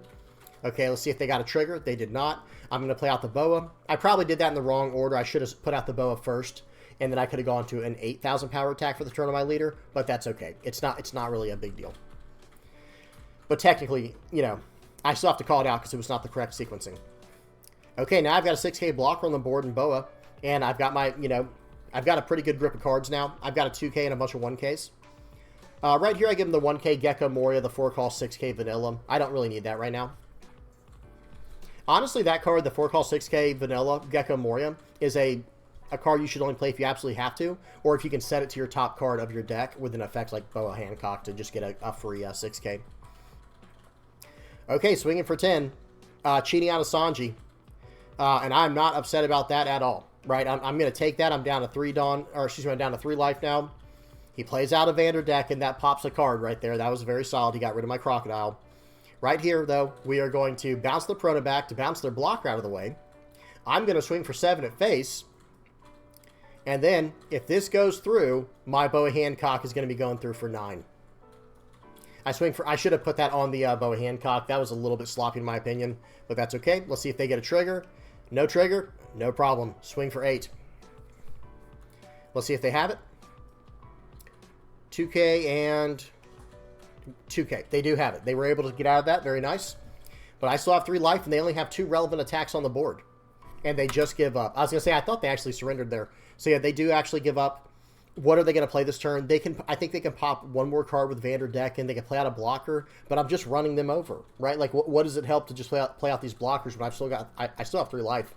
Okay, let's see if they got a trigger. They did not. I'm going to play out the Boa. I probably did that in the wrong order. I should have put out the Boa first. And then I could have gone to an 8,000 power attack for the turn of my leader. But that's okay. It's not really a big deal. But technically, you know, I still have to call it out because it was not the correct sequencing. Okay, now I've got a 6K blocker on the board in Boa. And I've got my, you know, I've got a pretty good grip of cards now. I've got a 2K and a bunch of 1Ks. Right here, I give him the 1K Gecko Moria, the 4-cost 6K Vanilla. I don't really need that right now. Honestly, that card, the 4-cost 6K Vanilla Gecko Moria, is a card you should only play if you absolutely have to, or if you can set it to your top card of your deck with an effect like Boa Hancock to just get a free 6K. Okay, swinging for 10. Cheating out of Sanji. And I'm not upset about that at all. Right? I'm going to take that. I'm down to 3 Dawn, or excuse me, I'm down to 3 life now. He plays out a Vander deck, and that pops a card right there. That was very solid. He got rid of my Crocodile. Right here, though, we are going to bounce the Perona back to bounce their blocker out of the way. I'm going to swing for 7 at face. And then, if this goes through, my Boa Hancock is going to be going through for 9. I should have put that on the Boa Hancock. That was a little bit sloppy in my opinion, but that's okay. Let's see if they get a trigger. No trigger, no problem. Swing for 8. Let's see if they have it. 2K and 2K. They do have it. They were able to get out of that. Very nice. But I still have 3 life, and they only have 2 relevant attacks on the board. And they just give up. I was going to say, I thought they actually surrendered there. So yeah, they do actually give up. What are they going to play this turn? I think they can pop 1 more card with Vander deck, and they can play out a blocker, but I'm just running them over, right? Like, what does it help to just play out these blockers when I still have 3 life,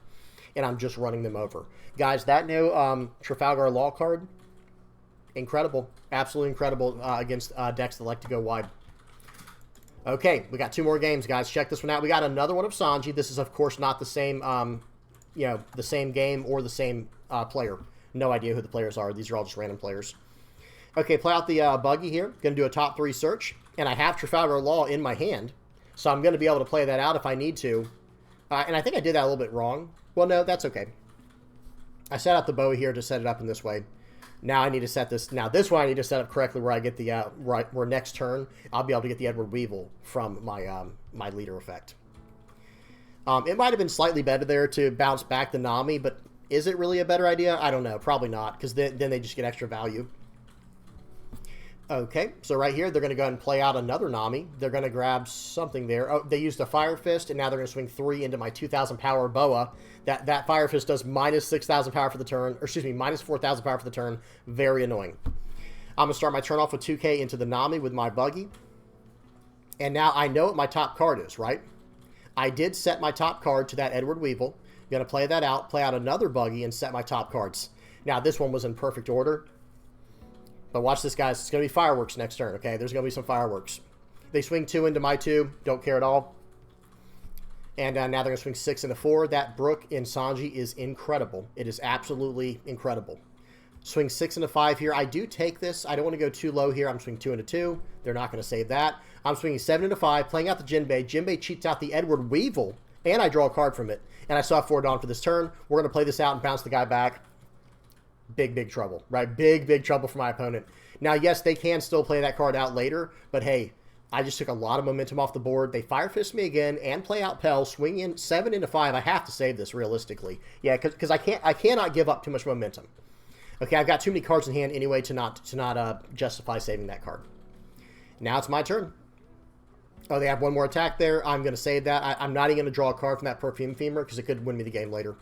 and I'm just running them over. Guys, that new Trafalgar Law card, incredible. Absolutely incredible against decks that like to go wide. Okay, we got 2 more games, guys. Check this one out. We got another one of Sanji. This is, of course, not the same, you know, the same game or the same player. No idea who the players are. These are all just random players. Okay, play out the buggy here. Going to do a top 3 search. And I have Trafalgar Law in my hand. So I'm going to be able to play that out if I need to. And I think I did that a little bit wrong. Well, no, that's okay. I set up the Boa here to set it up in this way. Now I need to set this. Now this one I need to set up correctly where I get the, where next turn I'll be able to get the Edward Weevil from my, my leader effect. It might have been slightly better there to bounce back the Nami, but is it really a better idea? I don't know. Probably not, because then they just get extra value. Okay, so right here, they're going to go ahead and play out another Nami. They're going to grab something there. Oh, they used a Fire Fist, and now they're going to swing 3 into my 2,000 power Boa. That Fire Fist does minus 6,000 power for the turn, or excuse me, minus 4,000 power for the turn. Very annoying. I'm going to start my turn off with 2K into the Nami with my buggy. And now I know what my top card is, right? I did set my top card to that Edward Weevil. Going to play that out, play out another buggy, and set my top cards. Now, this one was in perfect order. But watch this, guys. It's going to be fireworks next turn, okay? There's going to be some fireworks. They swing 2 into my 2. Don't care at all. And now they're going to swing 6 into 4. That Brook in Sanji is incredible. It is absolutely incredible. Swing 6 into 5 here. I do take this. I don't want to go too low here. I'm swinging 2 into 2. They're not going to save that. I'm swinging 7 into 5, playing out the Jinbei. Jinbei cheats out the Edward Weevil, and I draw a card from it. And I still have 4 Dawn for this turn. We're going to play this out and bounce the guy back. Big, big trouble, right? Big, big trouble for my opponent. Now, yes, they can still play that card out later, but hey, I just took a lot of momentum off the board. They Fire Fist me again and play out Pell, swing in 7 into 5. I have to save this realistically. Yeah, because I cannot give up too much momentum. Okay, I've got too many cards in hand anyway to not justify saving that card. Now it's my turn. Oh, they have one more attack there. I'm going to save that. I'm not even going to draw a card from that Perfume Femur because it could win me the game later.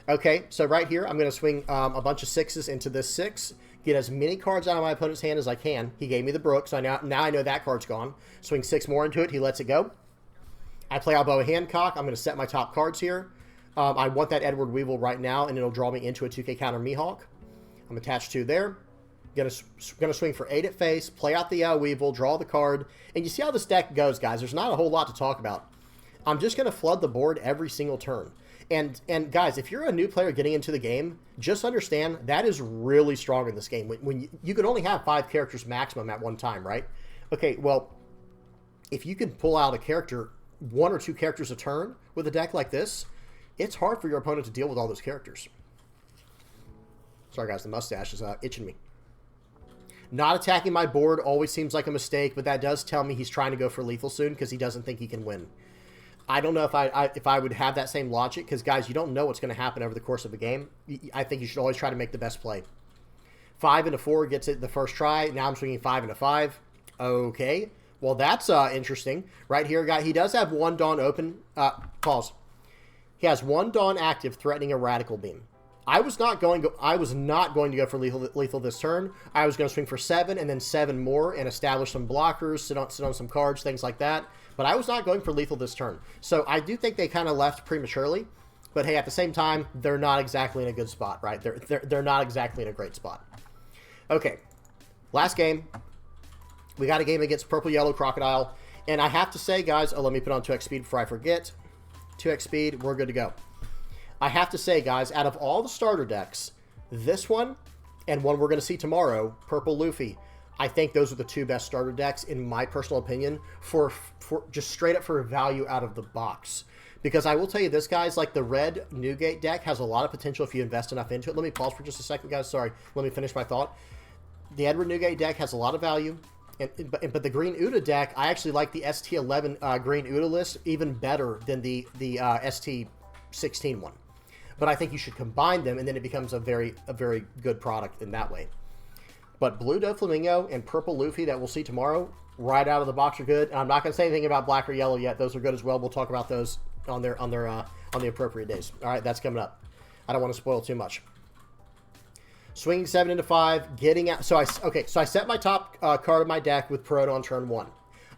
Okay, so right here, I'm going to swing a bunch of 6s into this 6. Get as many cards out of my opponent's hand as I can. He gave me the Brook, so now I know that card's gone. Swing 6 more into it. He lets it go. I play out Boa Hancock. I'm going to set my top cards here. I want that Edward Weevil right now, and it'll draw me into a 2K counter Mihawk. I'm attached to there. Gonna swing for 8 at face, play out the Weevil, draw the card. And you see how this deck goes, guys. There's not a whole lot to talk about. I'm just going to flood the board every single turn. And guys, if you're a new player getting into the game, just understand that is really strong in this game. When you can only have 5 characters maximum at one time, right? Okay, well, if you can pull out a character, 1 or 2 characters a turn with a deck like this, it's hard for your opponent to deal with all those characters. Sorry, guys, the mustache is itching me. Not attacking my board always seems like a mistake, but that does tell me he's trying to go for lethal soon because he doesn't think he can win. I don't know if I would have that same logic because, guys, you don't know what's going to happen over the course of a game. I think you should always try to make the best play. 5 into 4 gets it the first try. Now I'm swinging 5 into 5. Okay. Well, that's interesting. Right here, guy, he does have 1 Dawn open. Pause. He has 1 Dawn active threatening a Radical Beam. I was not going to go for lethal this turn. I was going to swing for 7 and then 7 more and establish some blockers, sit on some cards, things like that. But I was not going for lethal this turn. So I do think they kind of left prematurely. But hey, at the same time, they're not exactly in a good spot, right? They're not exactly in a great spot. Okay, last game. We got a game against Purple Yellow Crocodile. And I have to say, guys, let me put on 2x speed before I forget. 2x speed, we're good to go. I have to say, guys, out of all the starter decks, this one and one we're going to see tomorrow, Purple Luffy, I think those are the 2 best starter decks, in my personal opinion, for just straight up for value out of the box. Because I will tell you this, guys, like the red Newgate deck has a lot of potential if you invest enough into it. Let me pause for just a second, guys. Sorry. Let me finish my thought. The Edward Newgate deck has a lot of value. But the green Uda deck, I actually like the ST-11 green Uda list even better than the ST-16 one. But I think you should combine them, and then it becomes a very good product in that way. But blue Doflamingo and purple Luffy that we'll see tomorrow, right out of the box, are good. And I'm not going to say anything about black or yellow yet. Those are good as well. We'll talk about those on the appropriate days. All right, that's coming up. I don't want to spoil too much. Swinging 7 into 5, getting out. So I set my top card of my deck with Perona on turn 1.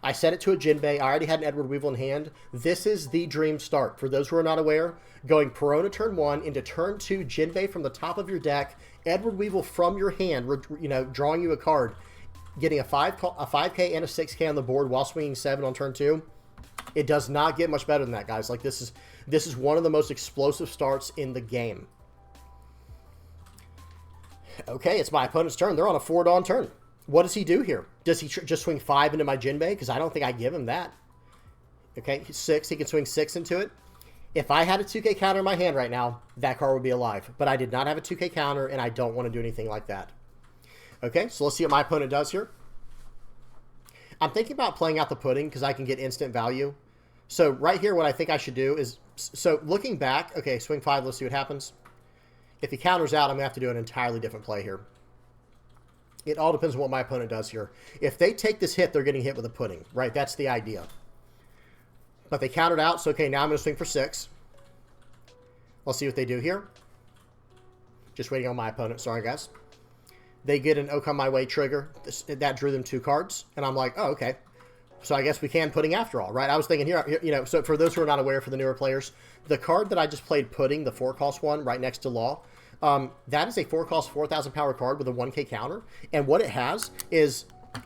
I set it to a Jinbei. I already had an Edward Weevil in hand. This is the dream start. For those who are not aware, going Perona turn 1 into turn 2, Jinbei from the top of your deck, Edward Weevil from your hand, drawing you a card, getting a 5K and a 6K on the board while swinging 7 on turn 2. It does not get much better than that, guys. Like this is one of the most explosive starts in the game. Okay, it's my opponent's turn. They're on a 4 Dawn turn. What does he do here? Does he just swing 5 into my Jinbei? Because I don't think I give him that. Okay, 6. He can swing 6 into it. If I had a 2K counter in my hand right now, that card would be alive. But I did not have a 2K counter, and I don't want to do anything like that. Okay, so let's see what my opponent does here. I'm thinking about playing out the pudding because I can get instant value. So right here, what I think I should do is... So looking back... Okay, swing 5. Let's see what happens. If he counters out, I'm going to have to do an entirely different play here. It all depends on what my opponent does here. If they take this hit, they're getting hit with a pudding, right? That's the idea. But they countered out, so okay, now I'm going to swing for 6. Let's see what they do here. Just waiting on my opponent. Sorry, guys. They get an Oh Come My Way trigger. That drew them 2 cards. And I'm like, oh, okay. So I guess we can pudding after all, right? I was thinking here, so for those who are not aware, for the newer players, the card that I just played pudding, the 4-cost one right next to Law, that is a 4-cost 4,000 power card with a 1K counter. And what it has is,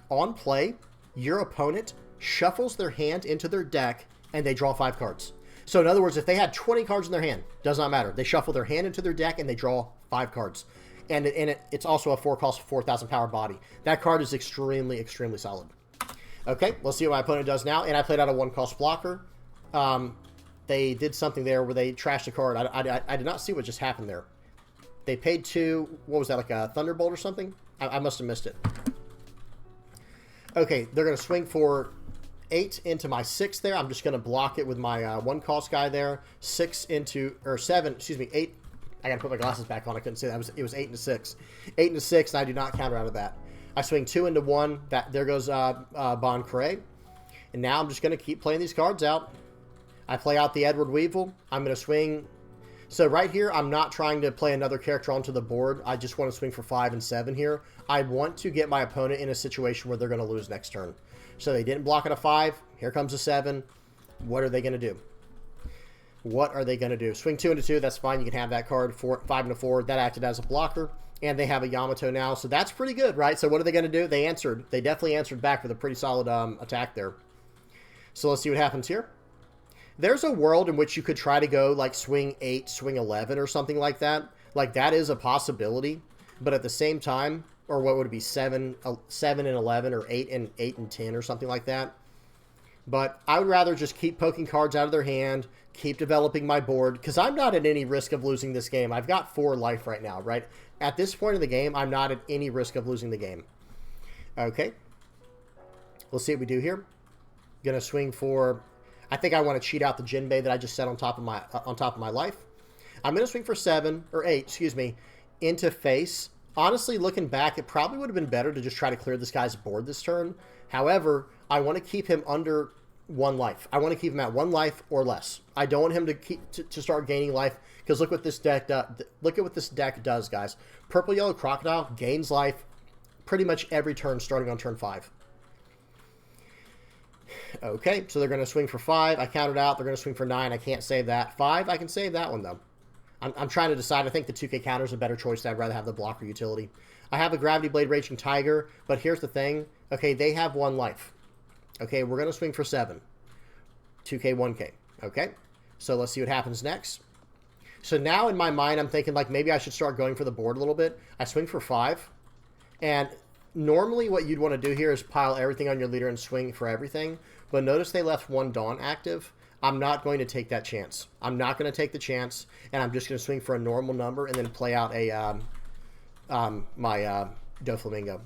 on play, your opponent shuffles their hand into their deck and they draw 5 cards. So in other words, if they had 20 cards in their hand, does not matter. They shuffle their hand into their deck and they draw 5 cards. And it's also a 4-cost, 4,000 power body. That card is extremely, extremely solid. Okay, let's see what my opponent does now. And I played out a 1-cost blocker. They did something there where they trashed a card. I did not see what just happened there. They paid 2, what was that, like a Thunderbolt or something? I must have missed it. Okay, they're going to swing for 8 into my 6 there. I'm just going to block it with my 1-cost guy there. 6 into, or 7, excuse me, 8. I got to put my glasses back on. I couldn't see that. It was 8 into 6. 8 into 6, and I do not counter out of that. I swing 2 into 1. There goes Bon Cray. And now I'm just going to keep playing these cards out. I play out the Edward Weevil. I'm going to swing. So right here, I'm not trying to play another character onto the board. I just want to swing for 5 and 7 here. I want to get my opponent in a situation where they're going to lose next turn. So they didn't block at a 5. Here comes a 7. What are they going to do? What are they going to do? Swing 2 into 2. That's fine. You can have that card. 5 into 4. That acted as a blocker. And they have a Yamato now. So that's pretty good, right? So what are they going to do? They answered. They definitely answered back with a pretty solid attack there. So let's see what happens here. There's a world in which you could try to go like swing 8, swing 11 or something like that. Like that is a possibility. But at the same time, or what would it be, 7 and 11 or 8 and 10 or something like that. But I would rather just keep poking cards out of their hand, keep developing my board, because I'm not at any risk of losing this game. I've got 4 life right now, right? At this point in the game, I'm not at any risk of losing the game. Okay. Let's see what we do here. Gonna swing for, I think I want to cheat out the Jinbei that I just set on top of my life. I'm gonna swing for 7 or 8, excuse me, into face. Honestly, looking back, it probably would have been better to just try to clear this guy's board this turn. However, I want to keep him under 1 life. I want to keep him at 1 life or less. I don't want him to start gaining life, because look what this deck look at what this deck does, guys. Purple Yellow Crocodile gains life pretty much every turn starting on turn 5. Okay, so they're going to swing for 5. I counted out. They're going to swing for 9. I can't save that. 5, I can save that one, though. I'm trying to decide. I think the 2K counter is a better choice. I'd rather have the blocker utility. I have a Gravity Blade Raging Tiger, but here's the thing. Okay, they have 1 life. Okay, we're going to swing for 7. 2K, 1K. Okay, so let's see what happens next. So now in my mind, I'm thinking like maybe I should start going for the board a little bit. I swing for 5. And normally what you'd want to do here is pile everything on your leader and swing for everything. But notice they left 1 Dawn active. I'm not going to take that chance. I'm not going to take the chance, and I'm just going to swing for a normal number and then play out a my Doflamingo.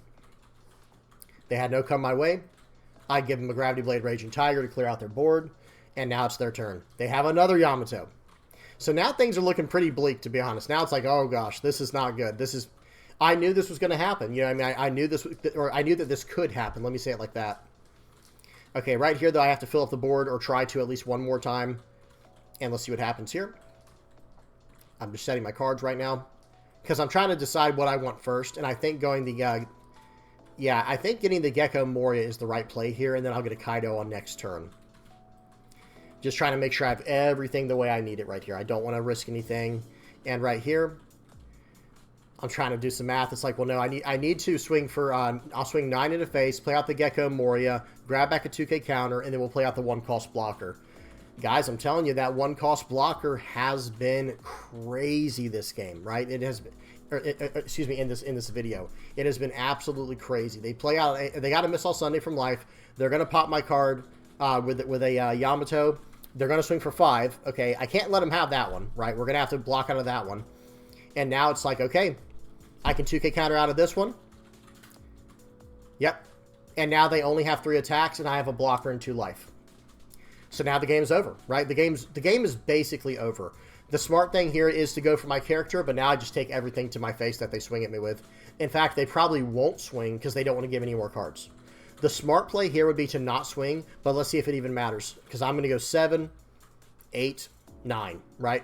They had no come my way. I give them a Gravity Blade Raging Tiger to clear out their board, and now it's their turn. They have another Yamato. So now things are looking pretty bleak, to be honest. Now it's like, oh gosh, this is not good. This is, I knew this was going to happen. You know what I mean? I knew this, or I knew that this could happen. Let me say it like that. Okay, right here, though, I have to fill up the board or try to at least 1 more time. And let's see what happens here. I'm just setting my cards right now, because I'm trying to decide what I want first. And I think going the, yeah, I think getting the Gecko Moria is the right play here. And then I'll get a Kaido on next turn. Just trying to make sure I have everything the way I need it right here. I don't want to risk anything. And right here, I'm trying to do some math. It's like, well, no, I need to swing for, I'll swing 9 into face, play out the Gecko Moria, grab back a 2K counter, and then we'll play out the 1-cost blocker. Guys, I'm telling you, that 1-cost blocker has been crazy this game, right? It has been, excuse me, in this video. It has been absolutely crazy. They play out, they got a Miss All Sunday from life. They're going to pop my card with a Yamato. They're going to swing for 5. Okay, I can't let them have that one, right? We're going to have to block out of that one. And now it's like, okay, I can 2K counter out of this one. Yep. And now they only have 3 attacks, and I have a blocker and 2 life. So now the game's over, right? The game is basically over. The smart thing here is to go for my character, but now I just take everything to my face that they swing at me with. In fact, they probably won't swing because they don't want to give any more cards. The smart play here would be to not swing, but let's see if it even matters. Because I'm going to go 7, 8, 9, right?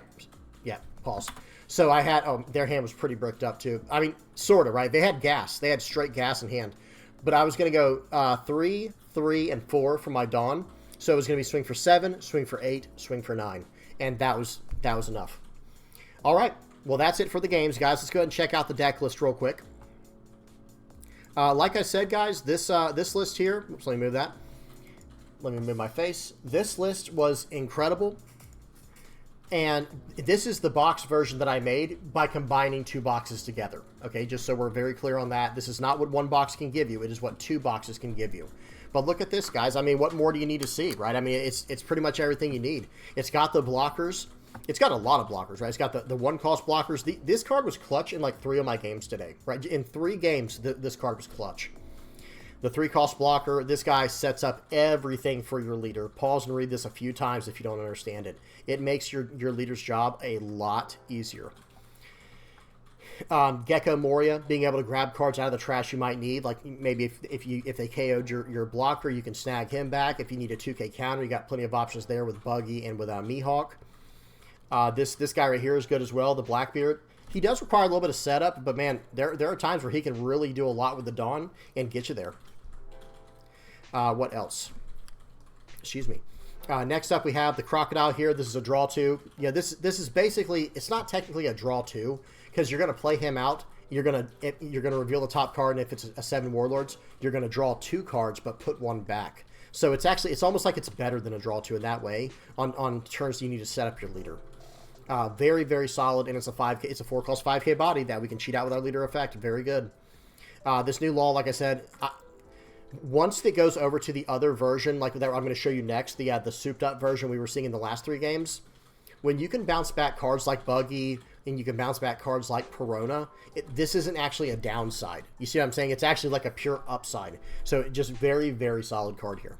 Yeah, pause. So I had, oh, their hand was pretty bricked up too. I mean, sort of, right? They had gas. They had straight gas in hand. But I was going to go 3, 3, and 4 for my Dawn. So it was going to be swing for 7, swing for 8, swing for 9. And that was enough. All right. Well, that's it for the games, guys. Let's go ahead and check out the deck list real quick. Like I said, guys, this list here, oops, let me move that. Let me move my face. This list was incredible. And this is the box version that I made by combining 2 boxes together. Okay, just so we're very clear on that. This is not what 1 box can give you. It is what 2 boxes can give you. But look at this, guys. I mean, what more do you need to see, right? I mean, it's pretty much everything you need. It's got the blockers. It's got a lot of blockers, right? It's got the 1-cost blockers. This card was clutch in like 3 of my games today, right? In 3 games, this card was clutch. The 3-cost blocker, this guy sets up everything for your leader. Pause and read this a few times if you don't understand it. It makes your leader's job a lot easier. Gecko Moria, being able to grab cards out of the trash you might need. Like maybe if they KO'd your blocker, you can snag him back. If you need a 2K counter, you got plenty of options there with Buggy and with Mihawk. This guy right here is good as well, the Blackbeard. He does require a little bit of setup, but man, there are times where he can really do a lot with the Dawn and get you there. What else? Excuse me. Next up, we have the Crocodile here. This is a draw 2. Yeah, this is basically, it's not technically a draw 2 because you're going to play him out. You're going to reveal the top card, and if it's a 7 Warlords, you're going to draw 2 cards but put 1 back. So it's almost like it's better than a draw 2 in that way on turns you need to set up your leader. Very, very solid, and it's a 5K. It's a 4-cost 5K body that we can cheat out with our leader effect. Very good. This new law, like I said, once it goes over to the other version, like that I'm going to show you next, the souped up version we were seeing in the last 3 games, when you can bounce back cards like Buggy and you can bounce back cards like Perona, this isn't actually a downside. You see what I'm saying? It's actually like a pure upside. So just very, very solid card here.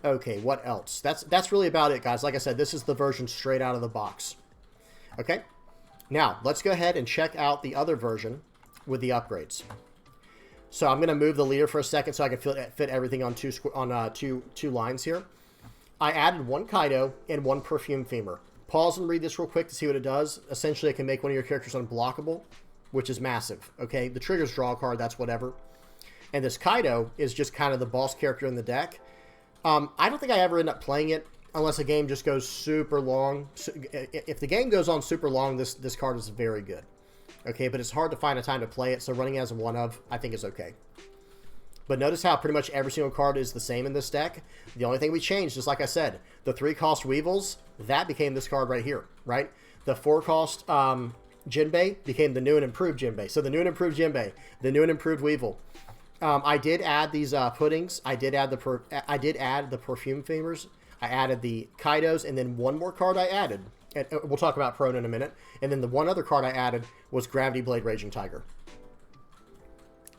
Okay, what else? That's really about it, guys. Like I said, this is the version straight out of the box. Okay, now let's go ahead and check out the other version with the upgrades. So I'm going to move the leader for a second so I can fit everything on two lines here. I added 1 Kaido and 1 Perfume Femur. Pause and read this real quick to see what it does. Essentially, it can make one of your characters unblockable, which is massive. Okay, the triggers draw a card, that's whatever. And this Kaido is just kind of the boss character in the deck. I don't think I ever end up playing it unless a game just goes super long. If the game goes on super long, this card is very good. Okay, but it's hard to find a time to play it, so running as a 1-of, I think is okay. But notice how pretty much every single card is the same in this deck. The only thing we changed, just like I said, the 3-cost Weevils, that became this card right here, right? The 4-cost Jinbei became the new and improved Jinbei. So the new and improved Jinbei, the new and improved Weevil. I did add these puddings. I did add the Perfume Femurs. I added the Kaidos, and then one more card I added. And we'll talk about Prone in a minute. And then the one other card I added was Gravity Blade Raging Tiger.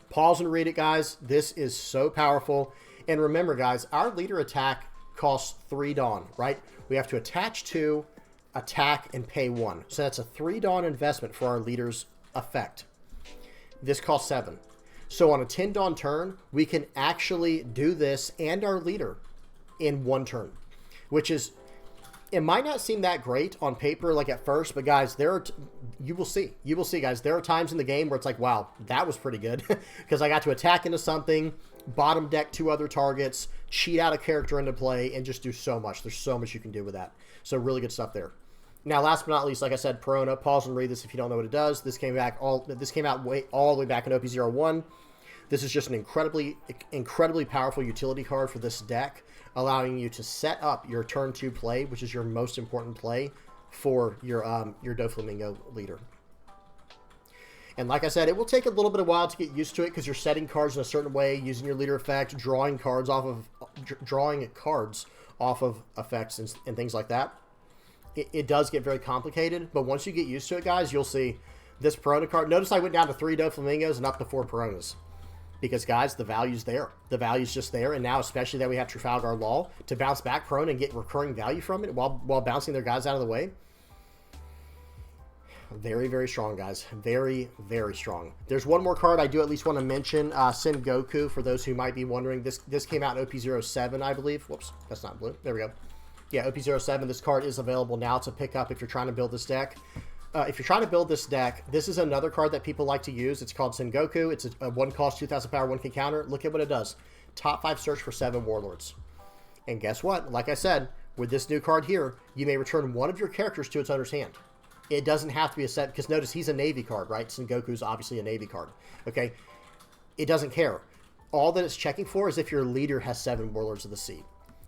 Pause and read it, guys. This is so powerful. And remember, guys, our leader attack costs 3 Dawn, right? We have to attach 2, attack, and pay 1. So that's a 3 Dawn investment for our leader's effect. This costs 7. So on a 10 Dawn turn, we can actually do this and our leader in 1 turn, which is... It might not seem that great on paper, like at first, but guys, you will see, guys. There are times in the game where it's like, wow, that was pretty good because I got to attack into something, bottom deck 2 other targets, cheat out a character into play, and just do so much. There's so much you can do with that. So really good stuff there. Now, last but not least, like I said, Perona. Pause and read this if you don't know what it does. This came out all the way back in OP01. This is just an incredibly powerful utility card for this deck, allowing you to set up your turn 2 play, which is your most important play for your Doflamingo leader. And like I said, it will take a little bit of while to get used to it because you're setting cards in a certain way, using your leader effect, drawing cards off of effects and things like that. It does get very complicated, but once you get used to it, guys, you'll see this Perona card. Notice I went down to 3 Doflamingos and up to 4 Peronas. Because, guys, the value's there. The value's just there. And now, especially that we have Trafalgar Law to bounce back prone and get recurring value from it while bouncing their guys out of the way. Very, very strong, guys. Very, very strong. There's one more card I do at least want to mention. Sengoku, for those who might be wondering. This came out in OP07, I believe. Whoops, that's not blue. There we go. Yeah, OP07. This card is available now to pick up if you're trying to build this deck. If you're trying to build this deck, this is another card that people like to use. It's called Sengoku. It's a 1-cost, 2,000 power, 1K counter. Look at what it does. Top 5 search for 7 Warlords. And guess what? Like I said, with this new card here, you may return one of your characters to its owner's hand. It doesn't have to be a set, because notice he's a Navy card, right? Sengoku's obviously a Navy card. Okay? It doesn't care. All that it's checking for is if your leader has 7 Warlords of the Sea.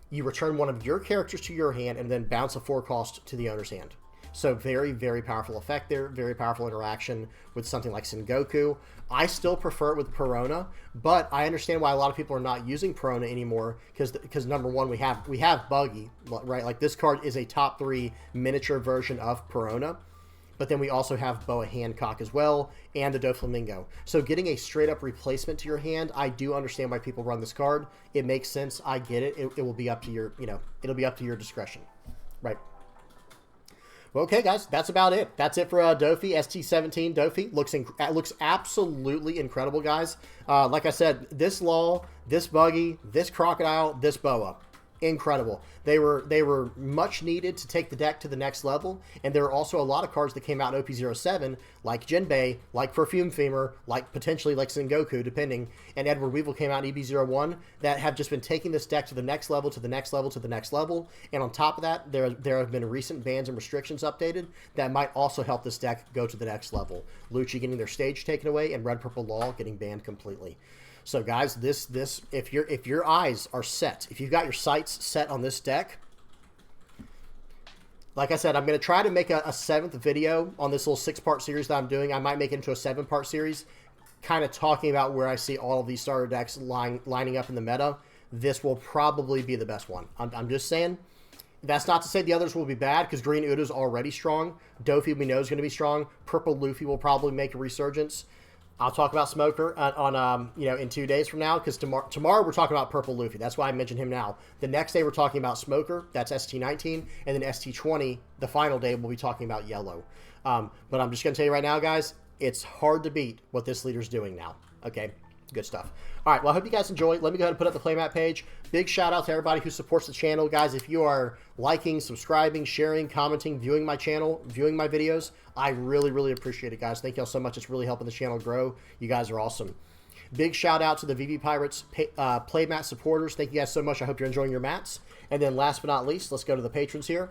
you return one of your characters to your hand and then bounce a 4 cost to the owner's hand. So very, very powerful effect there. Very powerful interaction with something like Sengoku. I still prefer it with Perona, but I understand why a lot of people are not using Perona anymore because number one, we have Buggy, right? Like this card is a top 3 miniature version of Perona, but then we also have Boa Hancock as well and the Doflamingo. So getting a straight up replacement to your hand, I do understand why people run this card. It makes sense. I get it. It will be up to your, it'll be up to your discretion, right? Well, okay, guys, that's about it. That's it for Doffy, ST-17 Doffy. Looks absolutely incredible, guys. Like I said, this Law, this Buggy, this Crocodile, this Boa. Incredible. They were much needed to take the deck to the next level, and there are also a lot of cards that came out in OP07, like Jinbei, like Perfume Femur, like potentially like Sengoku, depending, and Edward Weevil came out in EB01 that have just been taking this deck to the next level, to the next level, to the next level, and on top of that, there have been recent bans and restrictions updated that might also help this deck go to the next level. Lucci getting their stage taken away, and Red Purple Law getting banned completely. So guys, if your eyes are set, if you've got your sights set on this deck, like I said, I'm going to try to make a 7th video on this little 6-part series that I'm doing. I might make it into a 7-part series, kind of talking about where I see all of these starter decks lining up in the meta. This will probably be the best one. I'm just saying. That's not to say the others will be bad, because Green Uda's already strong. Doffy we know is going to be strong. Purple Luffy will probably make a resurgence. I'll talk about Smoker on in 2 days from now, because tomorrow we're talking about Purple Luffy. That's why I mentioned him now. The next day we're talking about Smoker. That's ST-19, and then ST-20. The final day we'll be talking about Yellow. But I'm just gonna tell you right now, guys, it's hard to beat what this leader's doing now. Okay, good stuff. All right, well, I hope you guys enjoyed. Let me go ahead and put up the playmat page. Big shout out to everybody who supports the channel, guys. If you are liking, subscribing, sharing, commenting, viewing my channel, viewing my videos, I really, really appreciate it, guys. Thank y'all so much. It's really helping the channel grow. You guys are awesome. Big shout out to the VV Pirates playmat supporters. Thank you guys so much. I hope you're enjoying your mats. And then last but not least, let's go to the patrons here.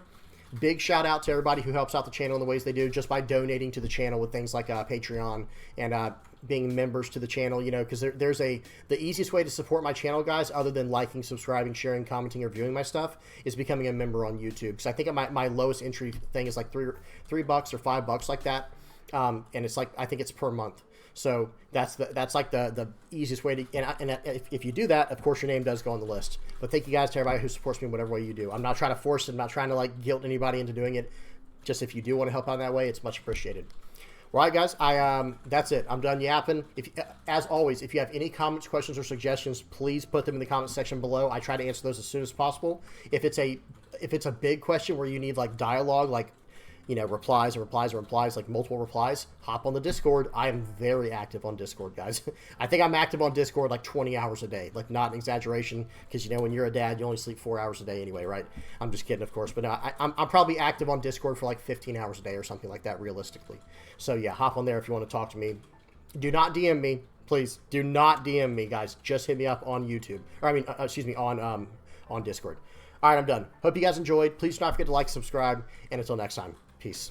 Big shout out to everybody who helps out the channel in the ways they do, just by donating to the channel with things like Patreon and being members to the channel, because there's the easiest way to support my channel, guys, other than liking, subscribing, sharing, commenting, or viewing my stuff, is becoming a member on YouTube. Because I think my lowest entry thing is like $3 or $5 like that, and it's like, I think it's per month. So that's like the easiest way to, and if you do that, of course your name does go on the list. But thank you guys to everybody who supports me in whatever way you do. I'm not trying to force it. I'm not trying to like guilt anybody into doing it. Just if you do want to help out in that way, it's much appreciated. All right, guys, that's it. I'm done yapping. As always, if you have any comments, questions, or suggestions, please put them in the comment section below. I try to answer those as soon as possible. If it's a big question where you need like dialogue, like replies and replies and replies, like multiple replies, hop on the Discord. I am very active on Discord, guys. I think I'm active on Discord like 20 hours a day, like not an exaggeration, because when you're a dad, you only sleep 4 hours a day anyway, right? I'm just kidding, of course, but I'm probably active on Discord for like 15 hours a day or something like that, realistically. So yeah, hop on there if you want to talk to me. Do not DM me, please. Do not DM me, guys. Just hit me up on YouTube, or on Discord. All right, I'm done. Hope you guys enjoyed. Please do not forget to like, subscribe, and until next time. Peace.